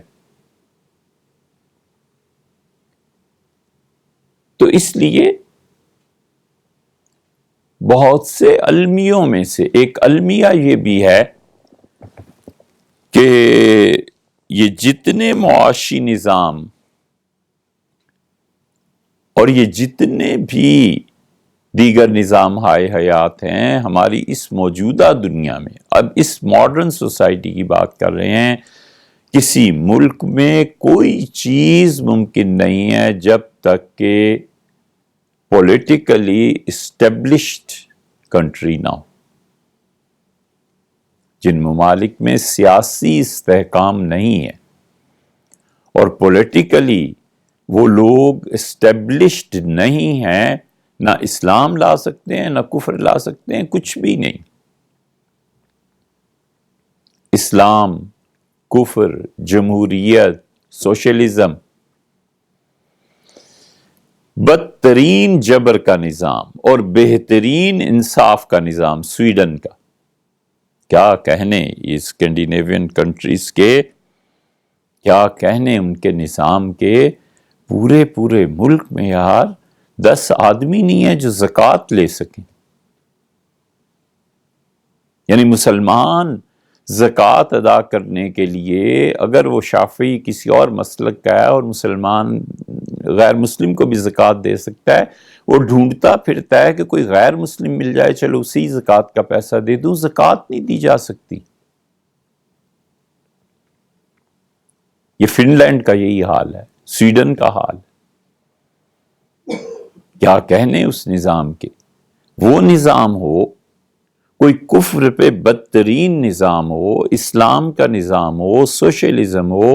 تو اس لیے بہت سے المیوں میں سے ایک المیہ یہ بھی ہے کہ یہ جتنے معاشی نظام اور یہ جتنے بھی دیگر نظام ہائے حیات ہیں ہماری اس موجودہ دنیا میں، اب اس ماڈرن سوسائٹی کی بات کر رہے ہیں، کسی ملک میں کوئی چیز ممکن نہیں ہے جب تک کہ پولیٹیکلی اسٹیبلشڈ کنٹری نہ ہو۔ جن ممالک میں سیاسی استحکام نہیں ہے اور پولیٹیکلی وہ لوگ اسٹیبلشڈ نہیں ہیں، نہ اسلام لا سکتے ہیں، نہ کفر لا سکتے ہیں، کچھ بھی نہیں۔ اسلام، کفر، جمہوریت، سوشلزم، بدترین جبر کا نظام اور بہترین انصاف کا نظام سویڈن کا، کیا کہنے یہ اسکینڈینیوین کنٹریز کے، کیا کہنے ان کے نظام کے۔ پورے ملک میں یار 10 آدمی نہیں ہے جو زکوٰۃ لے سکیں. یعنی مسلمان زکوٰۃ ادا کرنے کے لیے اگر وہ شافعی کسی اور مسلک کا ہے اور مسلمان غیر مسلم کو بھی زکوٰۃ دے سکتا ہے، وہ ڈھونڈتا پھرتا ہے کہ کوئی غیر مسلم مل جائے، چلو اسی زکوٰۃ کا پیسہ دے دوں. زکوٰۃ نہیں دی جا سکتی. یہ فن لینڈ کا یہی حال ہے، سویڈن کا حال. کیا کہنے اس نظام کے. وہ نظام ہو، کوئی کفر پہ بدترین نظام ہو، اسلام کا نظام ہو، سوشلزم ہو،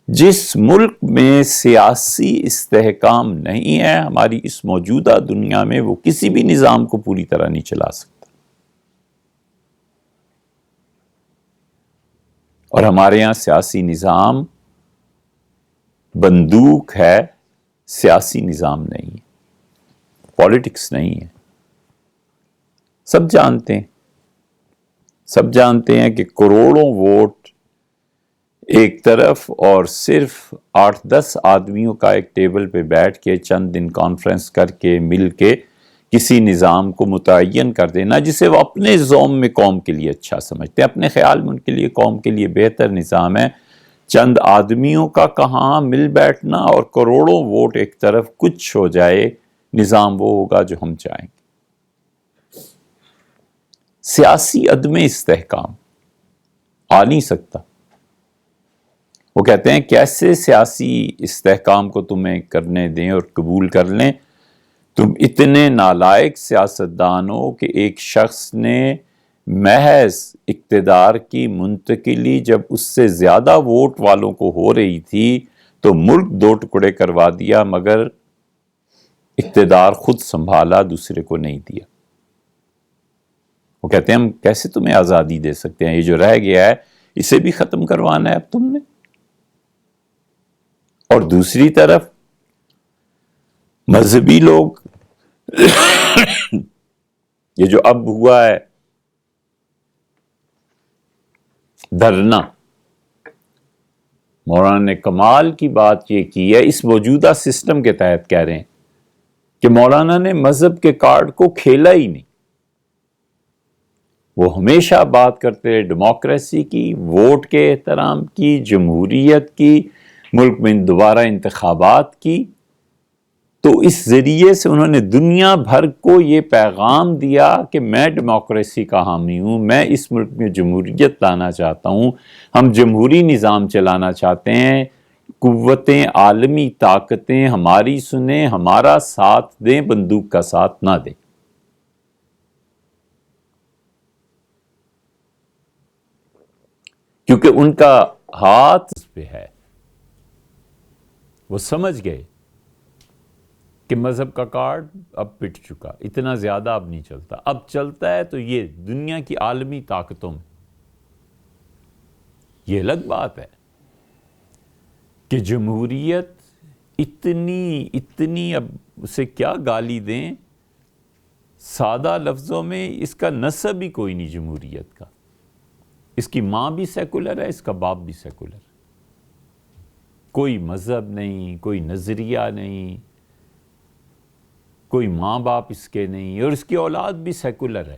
جس ملک میں سیاسی استحکام نہیں ہے ہماری اس موجودہ دنیا میں، وہ کسی بھی نظام کو پوری طرح نہیں چلا سکتا. اور ہمارے یہاں سیاسی نظام بندوق ہے، سیاسی نظام نہیں ہے، پالیٹکس نہیں ہے. سب جانتے ہیں کہ کروڑوں ووٹ ایک طرف اور صرف 8-10 آدمیوں کا ایک ٹیبل پہ بیٹھ کے چند دن کانفرنس کر کے مل کے کسی نظام کو متعین کر دینا، جسے وہ اپنے ذوم میں قوم کے لیے اچھا سمجھتے ہیں، اپنے خیال میں ان کے لیے قوم کے لیے بہتر نظام ہے. چند آدمیوں کا کہاں مل بیٹھنا اور کروڑوں ووٹ ایک طرف کچھ ہو جائے، نظام وہ ہوگا جو ہم چاہیں گے. سیاسی عدم استحکام آ نہیں سکتا. وہ کہتے ہیں کیسے سیاسی استحکام کو تمہیں کرنے دیں اور قبول کر لیں. تم اتنے نالائق سیاستدان ہو کہ ایک شخص نے محض اقتدار کی منتقلی جب اس سے زیادہ ووٹ والوں کو ہو رہی تھی تو ملک 2 ٹکڑے کروا دیا، مگر اقتدار خود سنبھالا، دوسرے کو نہیں دیا. وہ کہتے ہیں ہم کیسے تمہیں آزادی دے سکتے ہیں، یہ جو رہ گیا ہے اسے بھی ختم کروانا ہے اب تم نے. اور دوسری طرف مذہبی لوگ یہ جو اب ہوا ہے دھرنا، مولانا نے کمال کی بات یہ کی ہے اس موجودہ سسٹم کے تحت، کہہ رہے ہیں کہ مولانا نے مذہب کے کارڈ کو کھیلا ہی نہیں. وہ ہمیشہ بات کرتے رہے ڈیموکریسی کی، ووٹ کے احترام کی، جمہوریت کی، ملک میں دوبارہ انتخابات کی. تو اس ذریعے سے انہوں نے دنیا بھر کو یہ پیغام دیا کہ میں ڈیموکریسی کا حامی ہوں، میں اس ملک میں جمہوریت لانا چاہتا ہوں، ہم جمہوری نظام چلانا چاہتے ہیں. قوتیں، عالمی طاقتیں ہماری سنیں، ہمارا ساتھ دیں، بندوق کا ساتھ نہ دیں. کیونکہ ان کا ہاتھ اس پہ ہے. وہ سمجھ گئے کہ مذہب کا کارڈ اب پٹ چکا، اتنا زیادہ اب نہیں چلتا. اب چلتا ہے تو یہ دنیا کی عالمی طاقتوں میں. یہ الگ بات ہے کہ جمہوریت اتنی اب اسے کیا گالی دیں. سادہ لفظوں میں اس کا نسب ہی کوئی نہیں جمہوریت کا. اس کی ماں بھی سیکولر ہے، اس کا باپ بھی سیکولر. کوئی مذہب نہیں، کوئی نظریہ نہیں، کوئی ماں باپ اس کے نہیں، اور اس کی اولاد بھی سیکولر ہے.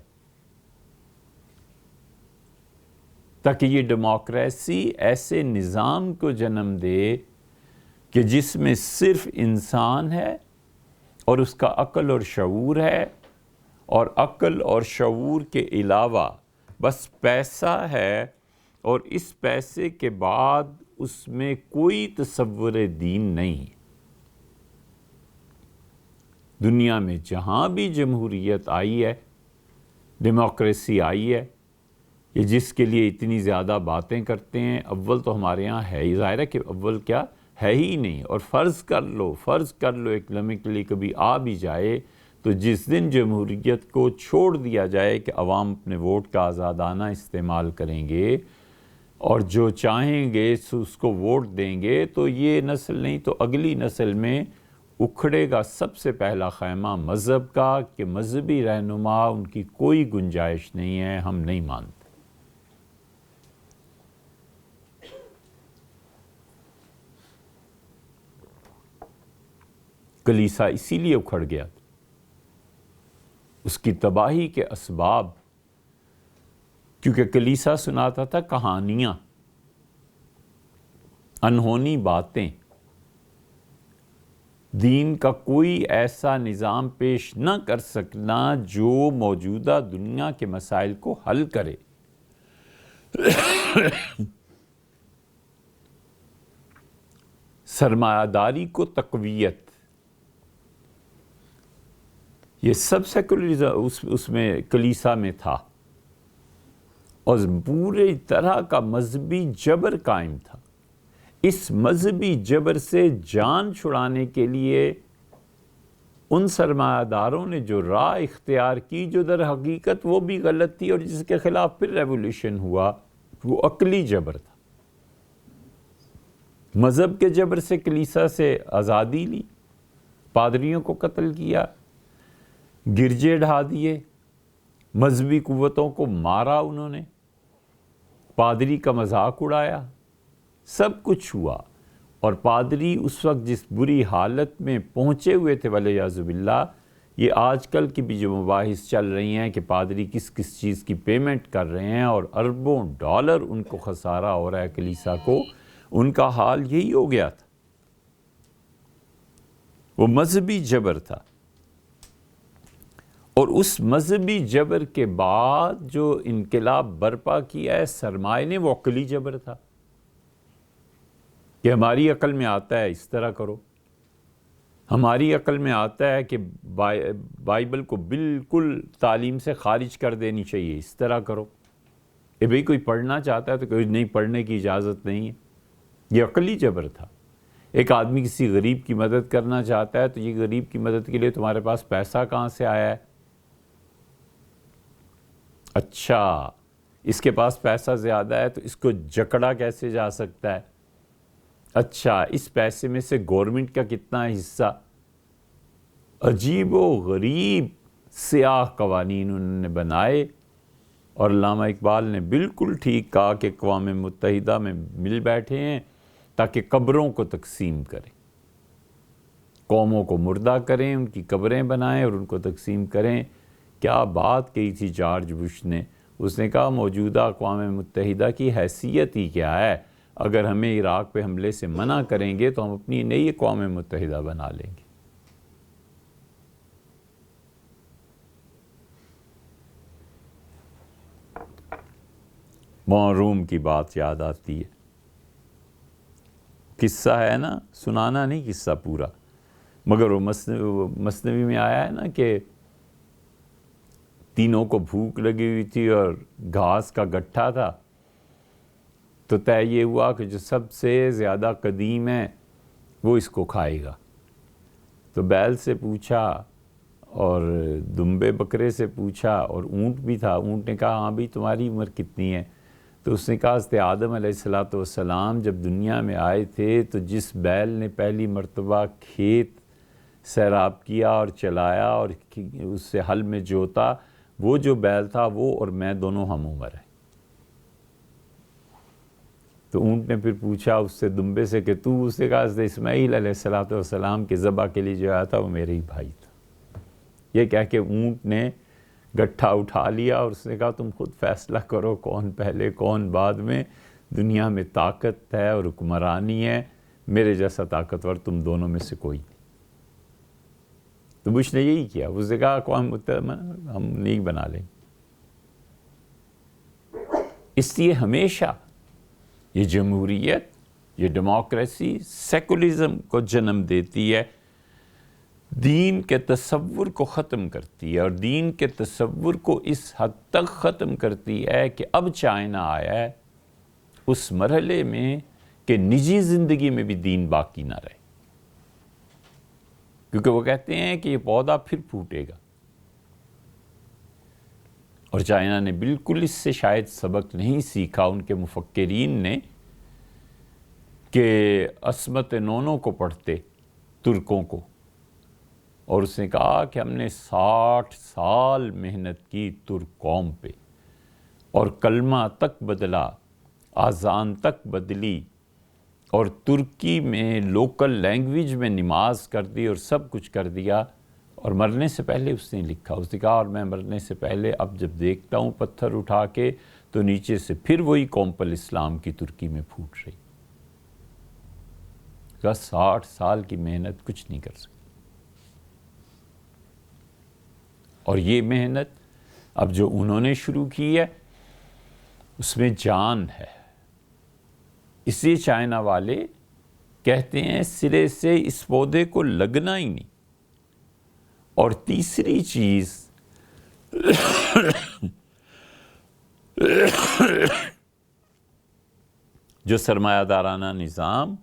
تاکہ یہ ڈیموکریسی ایسے نظام کو جنم دے کہ جس میں صرف انسان ہے اور اس کا عقل اور شعور ہے، اور عقل اور شعور کے علاوہ بس پیسہ ہے، اور اس پیسے کے بعد اس میں کوئی تصور دین نہیں. دنیا میں جہاں بھی جمہوریت آئی ہے، ڈیموکریسی آئی ہے، یہ جس کے لیے اتنی زیادہ باتیں کرتے ہیں، اول تو ہمارے ہاں ہے ہی، ظاہر ہے کہ اول کیا ہے ہی نہیں. اور فرض کر لو ایک لمحے کے لیے کبھی آ بھی جائے، تو جس دن جمہوریت کو چھوڑ دیا جائے کہ عوام اپنے ووٹ کا آزادانہ استعمال کریں گے اور جو چاہیں گے اس کو ووٹ دیں گے، تو یہ نسل نہیں تو اگلی نسل میں اکھڑے گا سب سے پہلا خیمہ مذہب کا، کہ مذہبی رہنما ان کی کوئی گنجائش نہیں ہے، ہم نہیں مانتے. کلیسا اسی لیے اکھڑ گیا، اس کی تباہی کے اسباب، کیونکہ کلیسا سناتا تھا کہانیاں، انہونی باتیں، دین کا کوئی ایسا نظام پیش نہ کر سکنا جو موجودہ دنیا کے مسائل کو حل کرے۔ سرمایہ داری کو تقویت، یہ سب سیکولرزم اس میں کلیسا میں تھا، اور پورے طرح کا مذہبی جبر قائم تھا۔ اس مذہبی جبر سے جان چھڑانے کے لیے ان سرمایہ داروں نے جو راہ اختیار کی، جو در حقیقت وہ بھی غلط تھی اور جس کے خلاف پھر ریولیوشن ہوا، وہ عقلی جبر تھا۔ مذہب کے جبر سے کلیسا سے آزادی لی، پادریوں کو قتل کیا، گرجے ڈھا دیے، مذہبی قوتوں کو مارا انہوں نے، پادری کا مذاق اڑایا، سب کچھ ہوا۔ اور پادری اس وقت جس بری حالت میں پہنچے ہوئے تھے والعیاذ باللہ، یہ آج کل کی بھی جو مباحث چل رہی ہیں کہ پادری کس کس چیز کی پیمنٹ کر رہے ہیں اور اربوں ڈالر ان کو خسارہ ہو رہا ہے کلیسا کو، ان کا حال یہی ہو گیا تھا۔ وہ مذہبی جبر تھا، اور اس مذہبی جبر کے بعد جو انقلاب برپا کیا ہے سرمایہ نے، وہ عقلی جبر تھا کہ ہماری عقل میں آتا ہے اس طرح کرو، ہماری عقل میں آتا ہے کہ بائبل کو بالکل تعلیم سے خارج کر دینی چاہیے، اس طرح کرو۔ بھئی کوئی پڑھنا چاہتا ہے تو کوئی نہیں، پڑھنے کی اجازت نہیں ہے، یہ عقلی جبر تھا۔ ایک آدمی کسی غریب کی مدد کرنا چاہتا ہے تو یہ غریب کی مدد کے لیے تمہارے پاس پیسہ کہاں سے آیا ہے؟ اچھا، اس کے پاس پیسہ زیادہ ہے تو اس کو جکڑا کیسے جا سکتا ہے؟ اچھا، اس پیسے میں سے گورنمنٹ کا کتنا حصہ؟ عجیب و غریب سیاہ قوانین انہوں نے بنائے، اور علامہ اقبال نے بالکل ٹھیک کہا کہ اقوام متحدہ میں مل بیٹھے ہیں تاکہ قبروں کو تقسیم کریں، قوموں کو مردہ کریں، ان کی قبریں بنائیں اور ان کو تقسیم کریں۔ کیا بات کہی تھی جارج بش نے؟ اس نے کہا موجودہ اقوام متحدہ کی حیثیت ہی کیا ہے، اگر ہمیں عراق پہ حملے سے منع کریں گے تو ہم اپنی نئی اقوام متحدہ بنا لیں گے۔ روم کی بات یاد آتی ہے، قصہ ہے نا، سنانا نہیں قصہ پورا، مگر وہ مثنوی میں آیا ہے نا کہ تینوں کو بھوک لگی ہوئی تھی اور گھاس کا گٹھا تھا، تو طے یہ ہوا کہ جو سب سے زیادہ قدیم ہے وہ اس کو کھائے گا۔ تو بیل سے پوچھا اور دمبے بکرے سے پوچھا اور اونٹ بھی تھا، اونٹ نے کہا ہاں بھی تمہاری عمر کتنی ہے؟ تو اس نے کہا حضرت آدم علیہ السلام جب دنیا میں آئے تھے تو جس بیل نے پہلی مرتبہ کھیت سیراب کیا اور چلایا اور اس سے ہل میں جوتا، وہ جو بیل تھا وہ اور میں دونوں ہم عمر ہیں۔ تو اونٹ نے پھر پوچھا اس سے دمبے سے کہ تو، اس نے کہا حضرت اسماعیل علیہ السلام کے ذبح کے لیے جو آیا تھا وہ میرے ہی بھائی تھا۔ یہ کہہ کے اونٹ نے گٹھا اٹھا لیا اور اس نے کہا تم خود فیصلہ کرو کون پہلے کون بعد میں، دنیا میں طاقت ہے اور حکمرانی ہے، میرے جیسا طاقتور تم دونوں میں سے کوئی نہیں۔ تو بش نے یہی کیا، اس نے کہا اقوام متحدہ ہم نہیں بنا لیں۔ اس لیے ہمیشہ یہ جمہوریت، یہ ڈیموکریسی سیکولرزم کو جنم دیتی ہے، دین کے تصور کو ختم کرتی ہے، اور دین کے تصور کو اس حد تک ختم کرتی ہے کہ اب چائنا آیا ہے اس مرحلے میں کہ نجی زندگی میں بھی دین باقی نہ رہے، کیونکہ وہ کہتے ہیں کہ یہ پودا پھر پھوٹے گا۔ اور چائنا نے بالکل اس سے شاید سبق نہیں سیکھا ان کے مفکرین نے کہ عصمت نونو کو پڑھتے ترکوں کو، اور اس نے کہا کہ ہم نے 60 سال محنت کی ترک قوم پہ، اور کلمہ تک بدلا، آذان تک بدلی، اور ترکی میں لوکل لینگویج میں نماز کر دی اور سب کچھ کر دیا، اور مرنے سے پہلے اس نے لکھا، اس نے کہا اور میں مرنے سے پہلے اب جب دیکھتا ہوں پتھر اٹھا کے تو نیچے سے پھر وہی قوم الاسلام کی ترکی میں پھوٹ رہی۔ 60 سال کی محنت کچھ نہیں کر سکتی، اور یہ محنت اب جو انہوں نے شروع کی ہے اس میں جان ہے۔ اس لیے چائنا والے کہتے ہیں سرے سے اس پودے کو لگنا ہی نہیں۔ اور تیسری چیز جو سرمایہ دارانہ نظام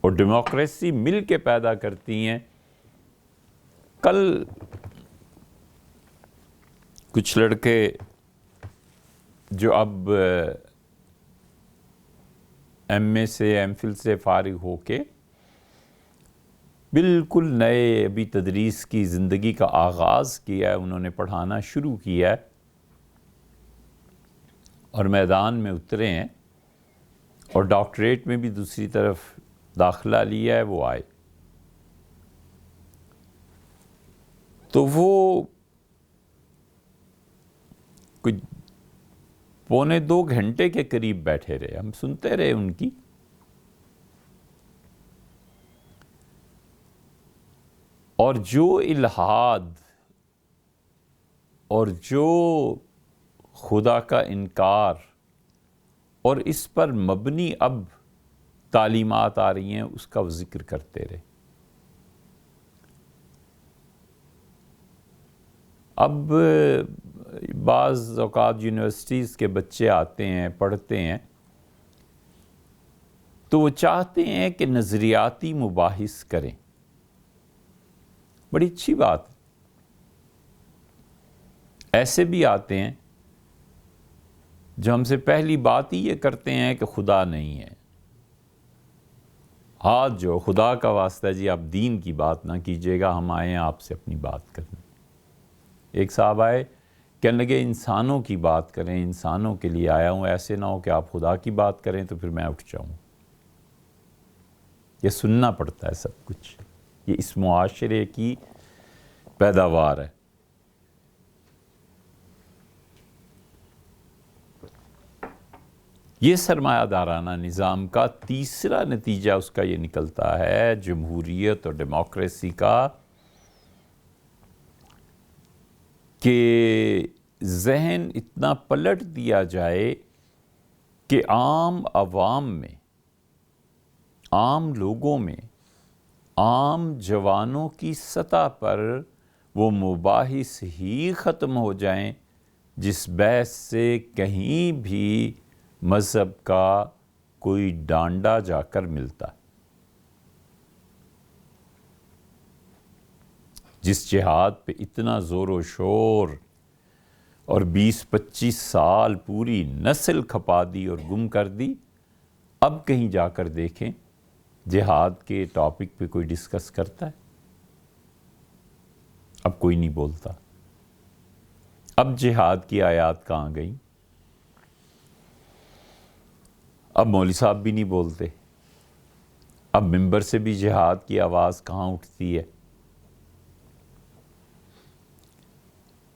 اور ڈیموکریسی مل کے پیدا کرتی ہیں۔ کل کچھ لڑکے جو اب ایم اے سے ایم فل سے فارغ ہو کے بالکل نئے ابھی تدریس کی زندگی کا آغاز کیا ہے، انہوں نے پڑھانا شروع کیا ہے اور میدان میں اترے ہیں، اور ڈاکٹریٹ میں بھی دوسری طرف داخلہ لیا ہے، وہ آئے تو وہ کچھ 1.25 گھنٹے کے قریب بیٹھے رہے، ہم سنتے رہے ان کی، اور جو الحاد اور جو خدا کا انکار اور اس پر مبنی اب تعلیمات آ رہی ہیں اس کا وہ ذکر کرتے رہے۔ اب بعض اوقات یونیورسٹیز کے بچے آتے ہیں پڑھتے ہیں تو وہ چاہتے ہیں کہ نظریاتی مباحث کریں، بڑی اچھی بات ہے۔ ایسے بھی آتے ہیں جو ہم سے پہلی بات ہی یہ کرتے ہیں کہ خدا نہیں ہے، ہاتھ جو خدا کا واسطہ جی آپ دین کی بات نہ کیجیے گا، ہم آئے ہیں آپ سے اپنی بات کرنے۔ ایک صاحب آئے کہنے لگے انسانوں کی بات کریں، انسانوں کے لیے آیا ہوں، ایسے نہ ہو کہ آپ خدا کی بات کریں تو پھر میں اٹھ جاؤں۔ یہ سننا پڑتا ہے سب کچھ، یہ اس معاشرے کی پیداوار ہے۔ یہ سرمایہ دارانہ نظام کا تیسرا نتیجہ اس کا یہ نکلتا ہے، جمہوریت اور ڈیموکریسی کا، کہ ذہن اتنا پلٹ دیا جائے کہ عام عوام میں، عام لوگوں میں، عام جوانوں کی سطح پر وہ مباحث ہی ختم ہو جائیں جس بحث سے کہیں بھی مذہب کا کوئی ڈانڈا جا کر ملتا، جس جہاد پہ اتنا زور و شور اور 20-25 سال پوری نسل کھپا دی اور گم کر دی، اب کہیں جا کر دیکھیں جہاد کے ٹاپک پہ کوئی ڈسکس کرتا ہے؟ اب کوئی نہیں بولتا۔ اب جہاد کی آیات کہاں گئیں؟ اب مولوی صاحب بھی نہیں بولتے، اب ممبر سے بھی جہاد کی آواز کہاں اٹھتی ہے؟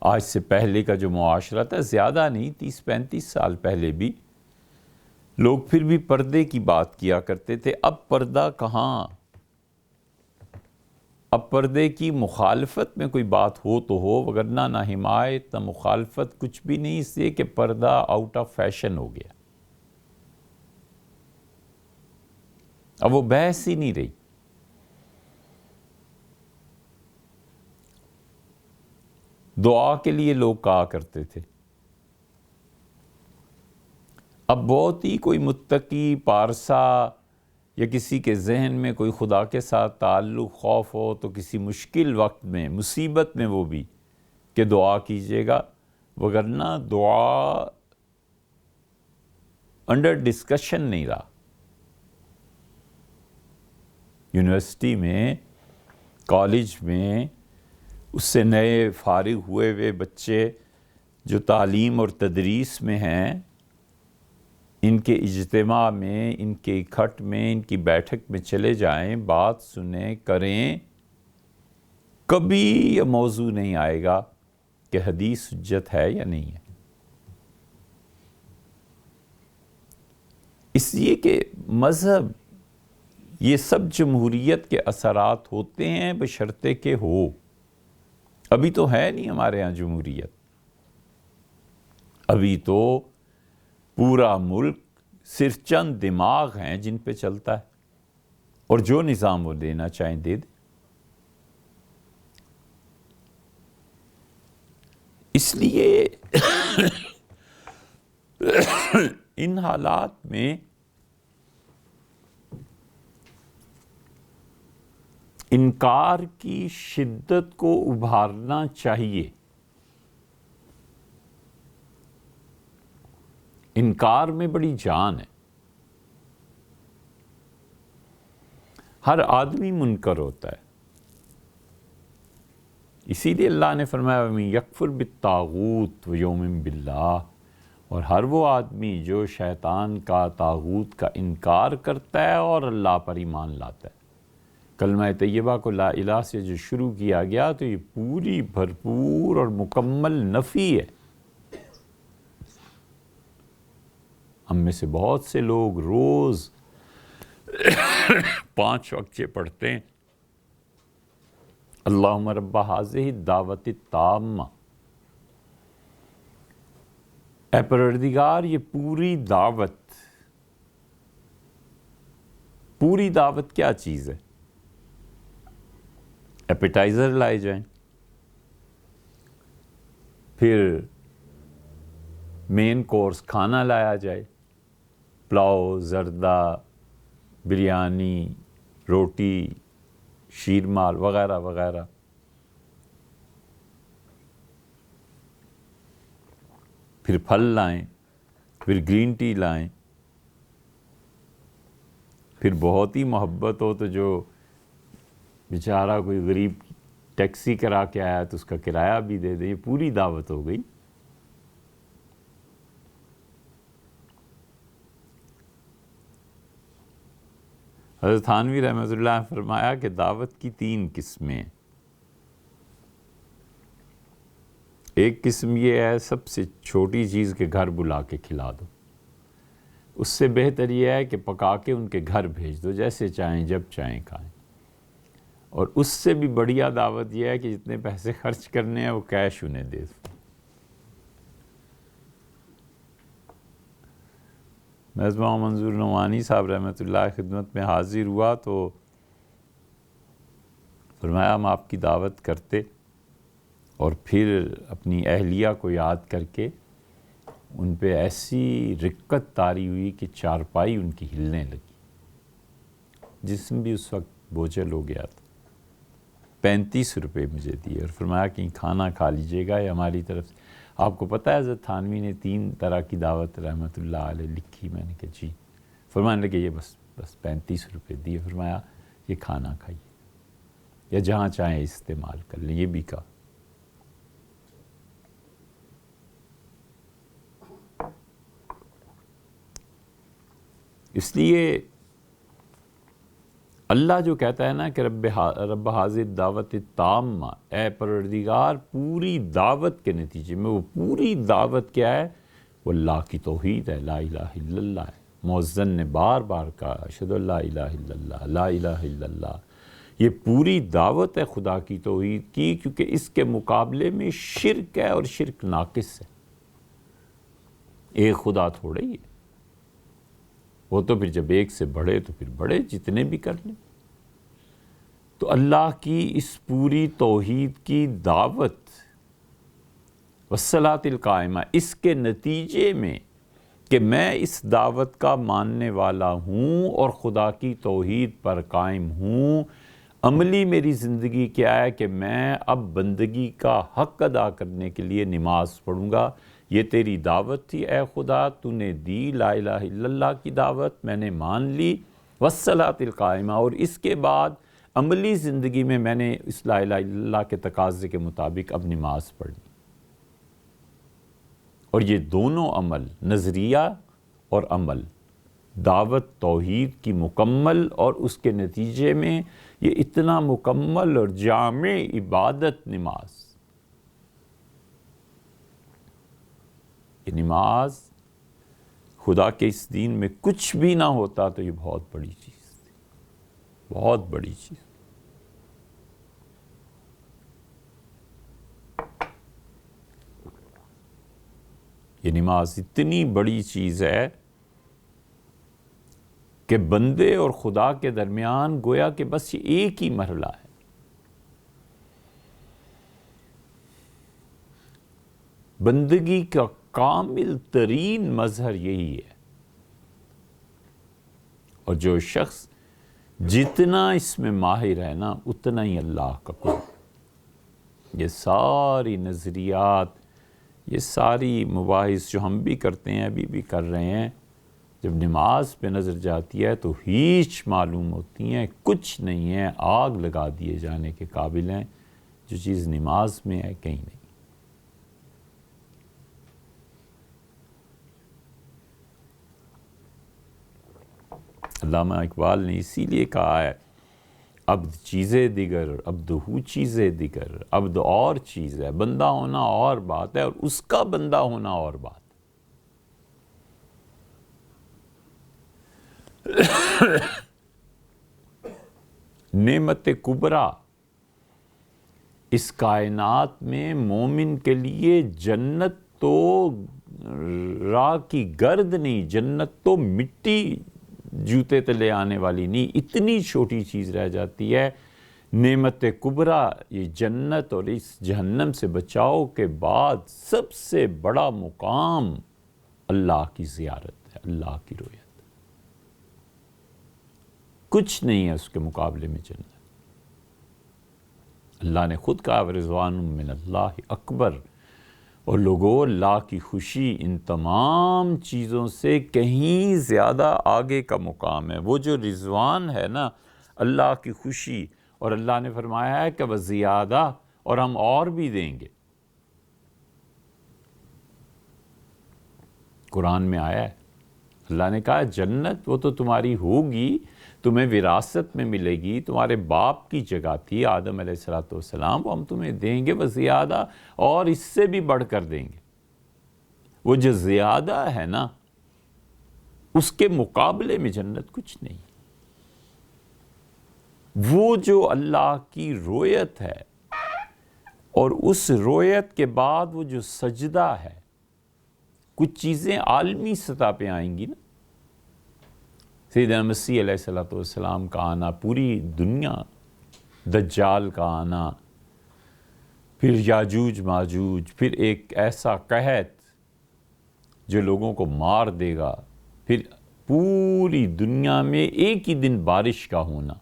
آج سے پہلے کا جو معاشرہ تھا، زیادہ نہیں 30-35 سال پہلے بھی لوگ پھر بھی پردے کی بات کیا کرتے تھے، اب پردہ کہاں؟ اب پردے کی مخالفت میں کوئی بات ہو تو ہو، وگرنہ نہ حمایت نہ مخالفت کچھ بھی نہیں، اس لیے کہ پردہ آؤٹ آف فیشن ہو گیا، اب وہ بحث ہی نہیں رہی۔ دعا کے لیے لوگ کہا کرتے تھے، اب بہت ہی کوئی متقی پارسا یا کسی کے ذہن میں کوئی خدا کے ساتھ تعلق خوف ہو تو کسی مشکل وقت میں مصیبت میں وہ بھی کہ دعا کیجیے گا، وگرنہ دعا انڈر ڈسکشن نہیں رہا۔ یونیورسٹی میں، کالج میں، اس سے نئے فارغ ہوئے ہوئے بچے جو تعلیم اور تدریس میں ہیں، ان کے اجتماع میں، ان کے اکٹھ میں، ان کی بیٹھک میں چلے جائیں، بات سنیں، کریں، کبھی یہ موضوع نہیں آئے گا کہ حدیث حجت ہے یا نہیں ہے۔ اس لیے کہ مذہب، یہ سب جمہوریت کے اثرات ہوتے ہیں بشرطے کہ ہو۔ ابھی تو ہے نہیں ہمارے ہاں جمہوریت، ابھی تو پورا ملک صرف چند دماغ ہیں جن پہ چلتا ہے، اور جو نظام وہ دینا چاہیں دے دیں۔ اس لیے ان حالات میں انکار کی شدت کو ابھارنا چاہیے۔ انکار میں بڑی جان ہے۔ ہر آدمی منکر ہوتا ہے، اسی لیے اللہ نے فرمایا وَمَن یکفر بالطاغوت ویؤمن باللہ، اور ہر وہ آدمی جو شیطان کا، طاغوت کا انکار کرتا ہے اور اللہ پر ایمان لاتا ہے۔ کلمہ طیبہ کو لا الہ سے جو شروع کیا گیا تو یہ پوری بھرپور اور مکمل نفی ہے۔ ہم میں سے بہت سے لوگ روز 5 وقت پڑھتے ہیں، اللہم رب ھذہ الدعوۃ التامہ، اے پروردگار یہ پوری دعوت کیا چیز ہے؟ ایپیٹائزر لائے جائیں، پھر مین کورس کھانا لایا جائے، پلاؤ، زردہ، بریانی، روٹی، شیرمال وغیرہ وغیرہ، پھر پھل لائیں، پھر گرین ٹی لائیں، پھر بہت ہی محبت ہو تو جو بیچارہ کوئی غریب ٹیکسی کرا کے آیا تو اس کا کرایہ بھی دے دے۔ یہ پوری دعوت ہو گئی۔ حضرت تھانوی رحمۃ اللہ نے فرمایا کہ دعوت کی 3 قسمیں۔ ایک قسم یہ ہے سب سے چھوٹی چیز کے گھر بلا کے کھلا دو، اس سے بہتر یہ ہے کہ پکا کے ان کے گھر بھیج دو، جیسے چاہیں جب چاہیں کھائیں۔ اور اس سے بھی بڑھیا دعوت یہ ہے کہ جتنے پیسے خرچ کرنے ہیں وہ کیش انہیں دے دو۔ محض منظور نعمانی صاحب رحمۃ اللہ کی خدمت میں حاضر ہوا تو فرمایا ہم آپ کی دعوت کرتے، اور پھر اپنی اہلیہ کو یاد کر کے ان پہ ایسی رقت طاری ہوئی کہ چارپائی ان کی ہلنے لگی، جسم بھی اس وقت بوجھل ہو گیا تھا۔ 35 روپے مجھے دیے اور فرمایا کہ کھانا کھا لیجئے گا، یہ ہماری طرف سے۔ آپ کو پتہ ہے حضرت تھانوی نے 3 طرح کی دعوت رحمۃ اللہ علیہ لکھی۔ میں نے کہا جی۔ فرمانے لگے یہ بس 35 روپے دیے، فرمایا یہ کھانا کھائیے یا جہاں چاہیں استعمال کر لیں، یہ بھی کہا۔ اس لیے اللہ جو کہتا ہے نا کہ رب ھذہ الدعوۃ التامہ، اے پروردگار پوری دعوت کے نتیجے میں، وہ پوری دعوت کیا ہے؟ وہ اللہ کی توحید ہے، لا الہ الا اللہ ہے۔ مؤذن نے بار بار کہا اشہد ان لا الہ الا اللہ، لا الہ الا اللہ۔ یہ پوری دعوت ہے خدا کی توحید کی، کیونکہ اس کے مقابلے میں شرک ہے، اور شرک ناقص ہے۔ ایک خدا تھوڑے ہی ہے، وہ تو پھر جب ایک سے بڑھے تو پھر بڑھے، جتنے بھی کر لیں۔ تو اللہ کی اس پوری توحید کی دعوت والصلاۃ القائمہ، اس کے نتیجے میں کہ میں اس دعوت کا ماننے والا ہوں اور خدا کی توحید پر قائم ہوں، عملی میری زندگی کیا ہے کہ میں اب بندگی کا حق ادا کرنے کے لیے نماز پڑھوں گا۔ یہ تیری دعوت تھی اے خدا، تو نے دی لا الہ الا اللہ کی دعوت، میں نے مان لی، والصلاۃ القائمہ، اور اس کے بعد عملی زندگی میں میں نے اس لا الہ الا اللہ کے تقاضے کے مطابق اب نماز پڑھنی۔ اور یہ دونوں عمل، نظریہ اور عمل، دعوت توحید کی مکمل اور اس کے نتیجے میں یہ اتنا مکمل اور جامع عبادت نماز، یہ نماز خدا کے اس دین میں کچھ بھی نہ ہوتا تو یہ بہت بڑی چیز تھی، بہت بڑی چیز۔ یہ نماز اتنی بڑی چیز ہے کہ بندے اور خدا کے درمیان گویا کہ بس یہ ایک ہی مرحلہ ہے۔ بندگی کا کامل ترین مظہر یہی ہے، اور جو شخص جتنا اس میں ماہر ہے نا اتنا ہی اللہ کا قرب۔ یہ ساری نظریات، یہ ساری مباحث جو ہم بھی کرتے ہیں، ابھی بھی کر رہے ہیں، جب نماز پہ نظر جاتی ہے تو ہیچ معلوم ہوتی ہیں، کچھ نہیں ہے، آگ لگا دیے جانے کے قابل ہیں۔ جو چیز نماز میں ہے کہیں نہیں۔ علامہ اقبال نے اسی لیے کہا ہے، عبد چیزیں دیگر، عبد ہو چیزیں دیگر، عبد اور چیز ہے، بندہ ہونا اور بات ہے اور اس کا بندہ ہونا اور بات۔ نعمت کبریٰ اس کائنات میں مومن کے لیے جنت تو راہ کی گرد نہیں، جنت تو مٹی جوتے تلے آنے والی نہیں، اتنی چھوٹی چیز رہ جاتی ہے۔ نعمت کبریٰ، یہ جنت اور اس جہنم سے بچاؤ کے بعد سب سے بڑا مقام اللہ کی زیارت ہے، اللہ کی رویت۔ کچھ نہیں ہے اس کے مقابلے میں جنت۔ اللہ نے خود کہا رضوان من اللہ اکبر، اور لوگوں اللہ کی خوشی ان تمام چیزوں سے کہیں زیادہ آگے کا مقام ہے۔ وہ جو رضوان ہے نا، اللہ کی خوشی، اور اللہ نے فرمایا ہے کہ وہ زیادہ، اور ہم اور بھی دیں گے۔ قرآن میں آیا ہے، اللہ نے کہا جنت وہ تو تمہاری ہوگی، تمہیں وراثت میں ملے گی، تمہارے باپ کی جگہ تھی آدم علیہ السلام، وہ ہم تمہیں دیں گے وہ زیادہ، اور اس سے بھی بڑھ کر دیں گے۔ وہ جو زیادہ ہے نا، اس کے مقابلے میں جنت کچھ نہیں۔ وہ جو اللہ کی رویت ہے، اور اس رویت کے بعد وہ جو سجدہ ہے، کچھ چیزیں عالمی سطح پہ آئیں گی نا، سیدنا مسیح علیہ السلام کا آنا، پوری دنیا، دجال کا آنا، پھر یاجوج ماجوج، پھر ایک ایسا قحط جو لوگوں کو مار دے گا، پھر پوری دنیا میں ایک ہی دن بارش کا ہونا،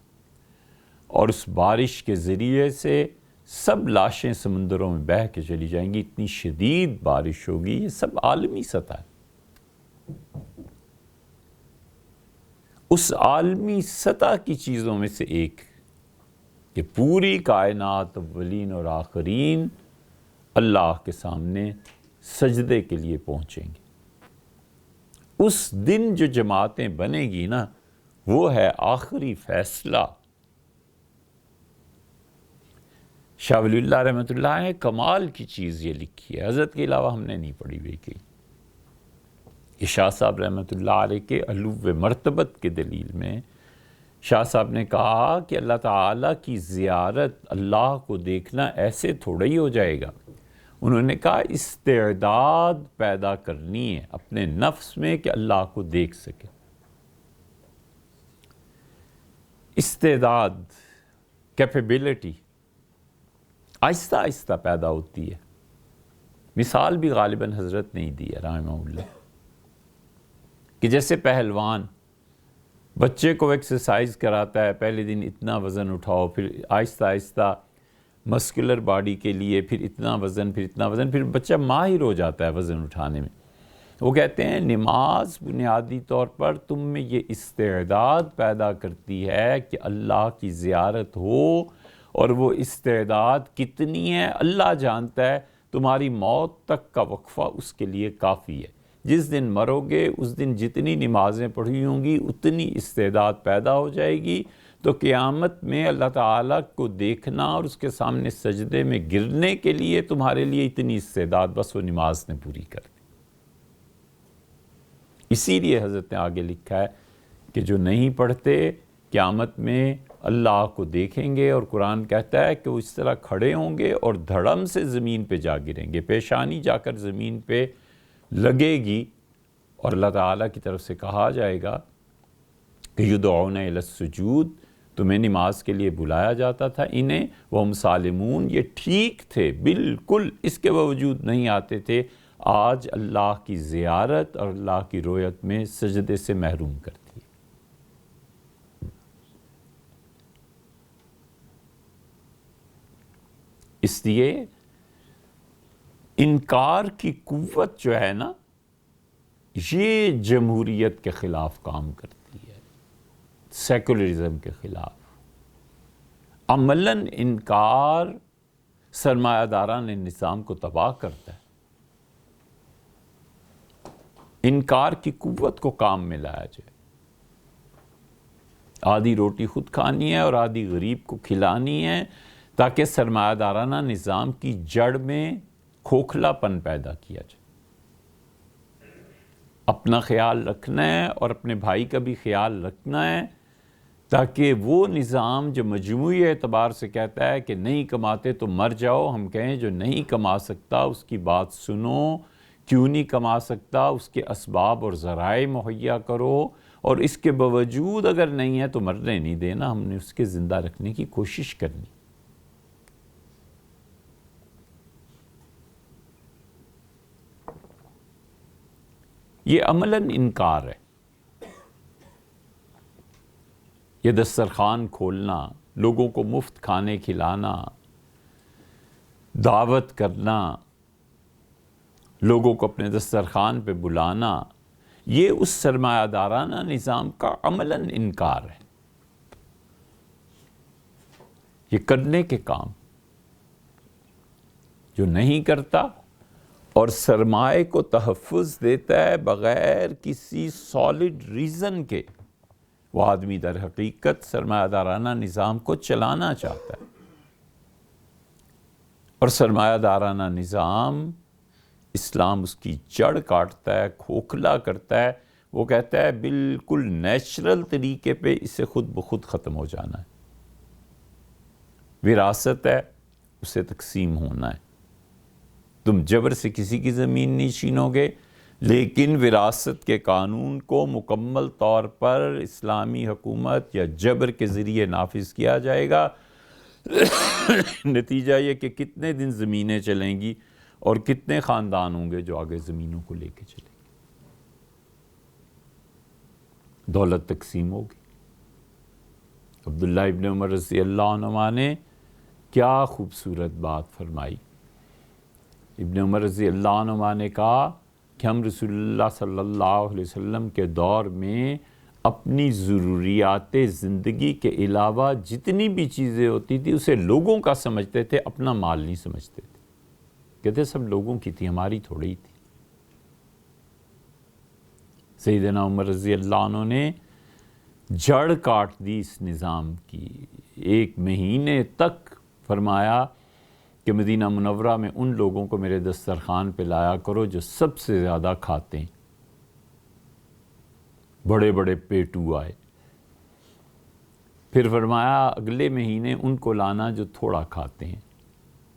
اور اس بارش کے ذریعے سے سب لاشیں سمندروں میں بہہ کے چلی جائیں گی، اتنی شدید بارش ہوگی۔ یہ سب عالمی سطح ہے۔ اس عالمی سطح کی چیزوں میں سے ایک کہ پوری کائنات اولین اور آخرین اللہ کے سامنے سجدے کے لیے پہنچیں گے۔ اس دن جو جماعتیں بنے گی نا، وہ ہے آخری فیصلہ۔ شاہ ولی اللہ رحمۃ اللہ نے کمال کی چیز یہ لکھی ہے، حضرت کے علاوہ ہم نے نہیں پڑھی ہوئی کہیں۔ یہ شاہ صاحب رحمۃ اللہ علیہ کے علو مرتبت کے دلیل میں شاہ صاحب نے کہا کہ اللہ تعالیٰ کی زیارت، اللہ کو دیکھنا ایسے تھوڑا ہی ہو جائے گا۔ انہوں نے کہا استعداد پیدا کرنی ہے اپنے نفس میں کہ اللہ کو دیکھ سکے۔ استعداد، کیپیبلٹی آہستہ آہستہ پیدا ہوتی ہے۔ مثال بھی غالباً حضرت نے ہی دی ہے رحمہ اللہ، کہ جیسے پہلوان بچے کو ایکسرسائز کراتا ہے، پہلے دن اتنا وزن اٹھاؤ، پھر آہستہ آہستہ مسکولر باڈی کے لیے پھر اتنا وزن، پھر اتنا وزن، پھر بچہ ماہر ہو جاتا ہے وزن اٹھانے میں۔ وہ کہتے ہیں نماز بنیادی طور پر تم میں یہ استعداد پیدا کرتی ہے کہ اللہ کی زیارت ہو، اور وہ استعداد کتنی ہے اللہ جانتا ہے، تمہاری موت تک کا وقفہ اس کے لیے کافی ہے۔ جس دن مرو گے اس دن جتنی نمازیں پڑھی ہوں گی اتنی استعداد پیدا ہو جائے گی، تو قیامت میں اللہ تعالیٰ کو دیکھنا اور اس کے سامنے سجدے میں گرنے کے لیے تمہارے لیے اتنی استعداد بس وہ نماز نے پوری کر دی۔ اسی لیے حضرت نے آگے لکھا ہے کہ جو نہیں پڑھتے قیامت میں اللہ کو دیکھیں گے، اور قرآن کہتا ہے کہ وہ اس طرح کھڑے ہوں گے اور دھڑم سے زمین پہ جا گریں گے، پیشانی جا کر زمین پہ لگے گی، اور اللہ تعالیٰ کی طرف سے کہا جائے گا کہ یدعون الی السجود، تمہیں نماز کے لیے بلایا جاتا تھا انہیں، وہم سالمون، یہ ٹھیک تھے بالکل، اس کے باوجود نہیں آتے تھے، آج اللہ کی زیارت اور اللہ کی رویت میں سجدے سے محروم کرتی ہے۔ اس لیے انکار کی قوت جو ہے نا، یہ جمہوریت کے خلاف کام کرتی ہے، سیکولرزم کے خلاف۔ عملاً انکار سرمایہ داران نظام کو تباہ کرتا ہے۔ انکار کی قوت کو کام میں لایا جائے، آدھی روٹی خود کھانی ہے اور آدھی غریب کو کھلانی ہے، تاکہ سرمایہ دارانہ نظام کی جڑ میں کھوکھلا پن پیدا کیا جائے۔ اپنا خیال رکھنا ہے اور اپنے بھائی کا بھی خیال رکھنا ہے، تاکہ وہ نظام جو مجموعی اعتبار سے کہتا ہے کہ نہیں کماتے تو مر جاؤ، ہم کہیں جو نہیں کما سکتا اس کی بات سنو، کیوں نہیں کما سکتا اس کے اسباب اور ذرائع مہیا کرو، اور اس کے باوجود اگر نہیں ہے تو مرنے نہیں دینا، ہم نے اس کے زندہ رکھنے کی کوشش کرنی۔ یہ عملاً انکار ہے۔ یہ دسترخوان کھولنا، لوگوں کو مفت کھانے کھلانا، دعوت کرنا، لوگوں کو اپنے دسترخوان پہ بلانا، یہ اس سرمایہ دارانہ نظام کا عملاً انکار ہے۔ یہ کرنے کے کام جو نہیں کرتا اور سرمائے کو تحفظ دیتا ہے بغیر کسی سالڈ ریزن کے، وہ آدمی در حقیقت سرمایہ دارانہ نظام کو چلانا چاہتا ہے۔ اور سرمایہ دارانہ نظام، اسلام اس کی جڑ کاٹتا ہے، کھوکھلا کرتا ہے، وہ کہتا ہے بالکل نیچرل طریقے پہ اسے خود بخود ختم ہو جانا ہے۔ وراثت ہے، اسے تقسیم ہونا ہے، تم جبر سے کسی کی زمین نہیں چھینو گے، لیکن وراثت کے قانون کو مکمل طور پر اسلامی حکومت یا جبر کے ذریعے نافذ کیا جائے گا۔ نتیجہ یہ کہ کتنے دن زمینیں چلیں گی اور کتنے خاندان ہوں گے جو آگے زمینوں کو لے کے چلیں گے، دولت تقسیم ہوگی۔ عبداللہ ابن عمر رضی اللہ عنہما نے کیا خوبصورت بات فرمائی۔ ابن عمر رضی اللہ عنہما نے کہا کہ ہم رسول اللہ صلی اللہ علیہ وسلم کے دور میں اپنی ضروریات زندگی کے علاوہ جتنی بھی چیزیں ہوتی تھی اسے لوگوں کا سمجھتے تھے، اپنا مال نہیں سمجھتے تھے، کہتے سب لوگوں کی تھی، ہماری تھوڑی تھی۔ سیدنا عمر رضی اللہ عنہ نے جڑ کاٹ دی اس نظام کی۔ ایک مہینے تک فرمایا کہ مدینہ منورہ میں ان لوگوں کو میرے دسترخوان پہ لایا کرو جو سب سے زیادہ کھاتے ہیں۔ بڑے بڑے پیٹو آئے۔ پھر فرمایا اگلے مہینے ان کو لانا جو تھوڑا کھاتے ہیں۔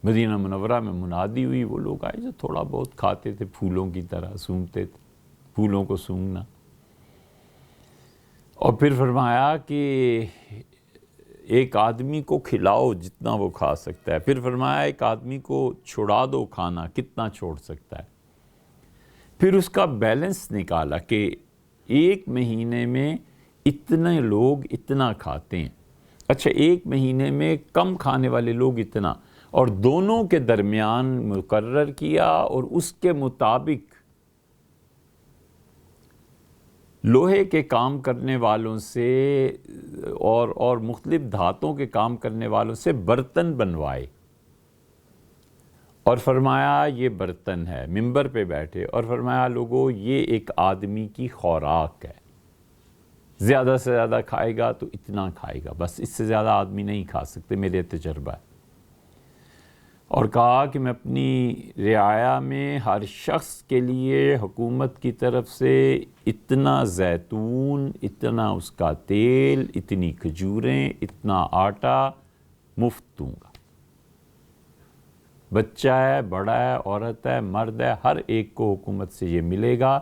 مدینہ منورہ میں منادی ہوئی، وہ لوگ آئے جو تھوڑا بہت کھاتے تھے، پھولوں کی طرح سونگتے تھے، پھولوں کو سونگنا۔ اور پھر فرمایا کہ ایک آدمی کو کھلاؤ جتنا وہ کھا سکتا ہے۔ پھر فرمایا ایک آدمی کو چھوڑا دو کھانا، کتنا چھوڑ سکتا ہے۔ پھر اس کا بیلنس نکالا کہ ایک مہینے میں اتنے لوگ اتنا کھاتے ہیں، اچھا ایک مہینے میں کم کھانے والے لوگ اتنا، اور دونوں کے درمیان مقرر کیا، اور اس کے مطابق لوہے کے کام کرنے والوں سے اور مختلف دھاتوں کے کام کرنے والوں سے برتن بنوائے، اور فرمایا یہ برتن ہے، منبر پہ بیٹھے اور فرمایا لوگو یہ ایک آدمی کی خوراک ہے، زیادہ سے زیادہ کھائے گا تو اتنا کھائے گا، بس اس سے زیادہ آدمی نہیں کھا سکتے، میرے تجربہ ہے۔ اور کہا کہ میں اپنی رعایا میں ہر شخص کے لیے حکومت کی طرف سے اتنا زیتون، اتنا اس کا تیل، اتنی کھجوریں، اتنا آٹا مفت دوں گا۔ بچہ ہے، بڑا ہے، عورت ہے، مرد ہے، ہر ایک کو حکومت سے یہ ملے گا۔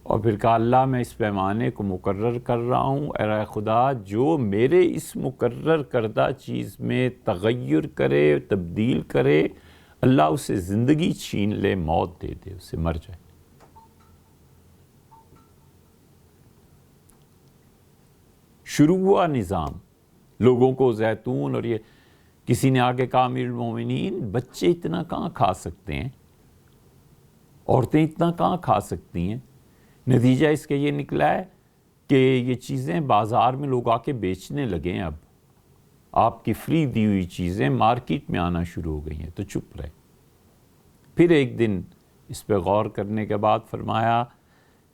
اور پھر کہا اللہ میں اس پیمانے کو مقرر کر رہا ہوں، اے رائے خدا جو میرے اس مقرر کردہ چیز میں تغیر کرے، تبدیل کرے، اللہ اسے زندگی چھین لے، موت دے دے، اسے مر جائے۔ شروع ہوا نظام، لوگوں کو زیتون، اور یہ کسی نے آگے کہا امیر المومنین بچے اتنا کہاں کھا سکتے ہیں، عورتیں اتنا کہاں کھا سکتی ہیں؟ نتیجہ اس کے یہ نکلا ہے کہ یہ چیزیں بازار میں لوگ آ کے بیچنے لگے ہیں، اب آپ کی فری دی ہوئی چیزیں مارکیٹ میں آنا شروع ہو گئی ہیں، تو چپ رہے۔ پھر ایک دن اس پہ غور کرنے کے بعد فرمایا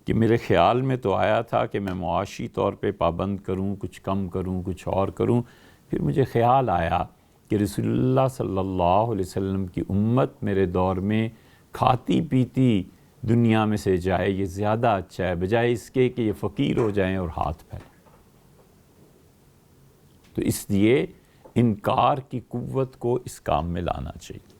کہ میرے خیال میں تو آیا تھا کہ میں معاشی طور پہ پابند کروں، کچھ کم کروں، کچھ اور کروں، پھر مجھے خیال آیا کہ رسول اللہ صلی اللہ علیہ وسلم کی امت میرے دور میں کھاتی پیتی دنیا میں سے جائے، یہ زیادہ اچھا ہے، بجائے اس کے کہ یہ فقیر ہو جائیں اور ہاتھ پھیلیں۔ تو اس لیے انکار کی قوت کو اس کام میں لانا چاہیے۔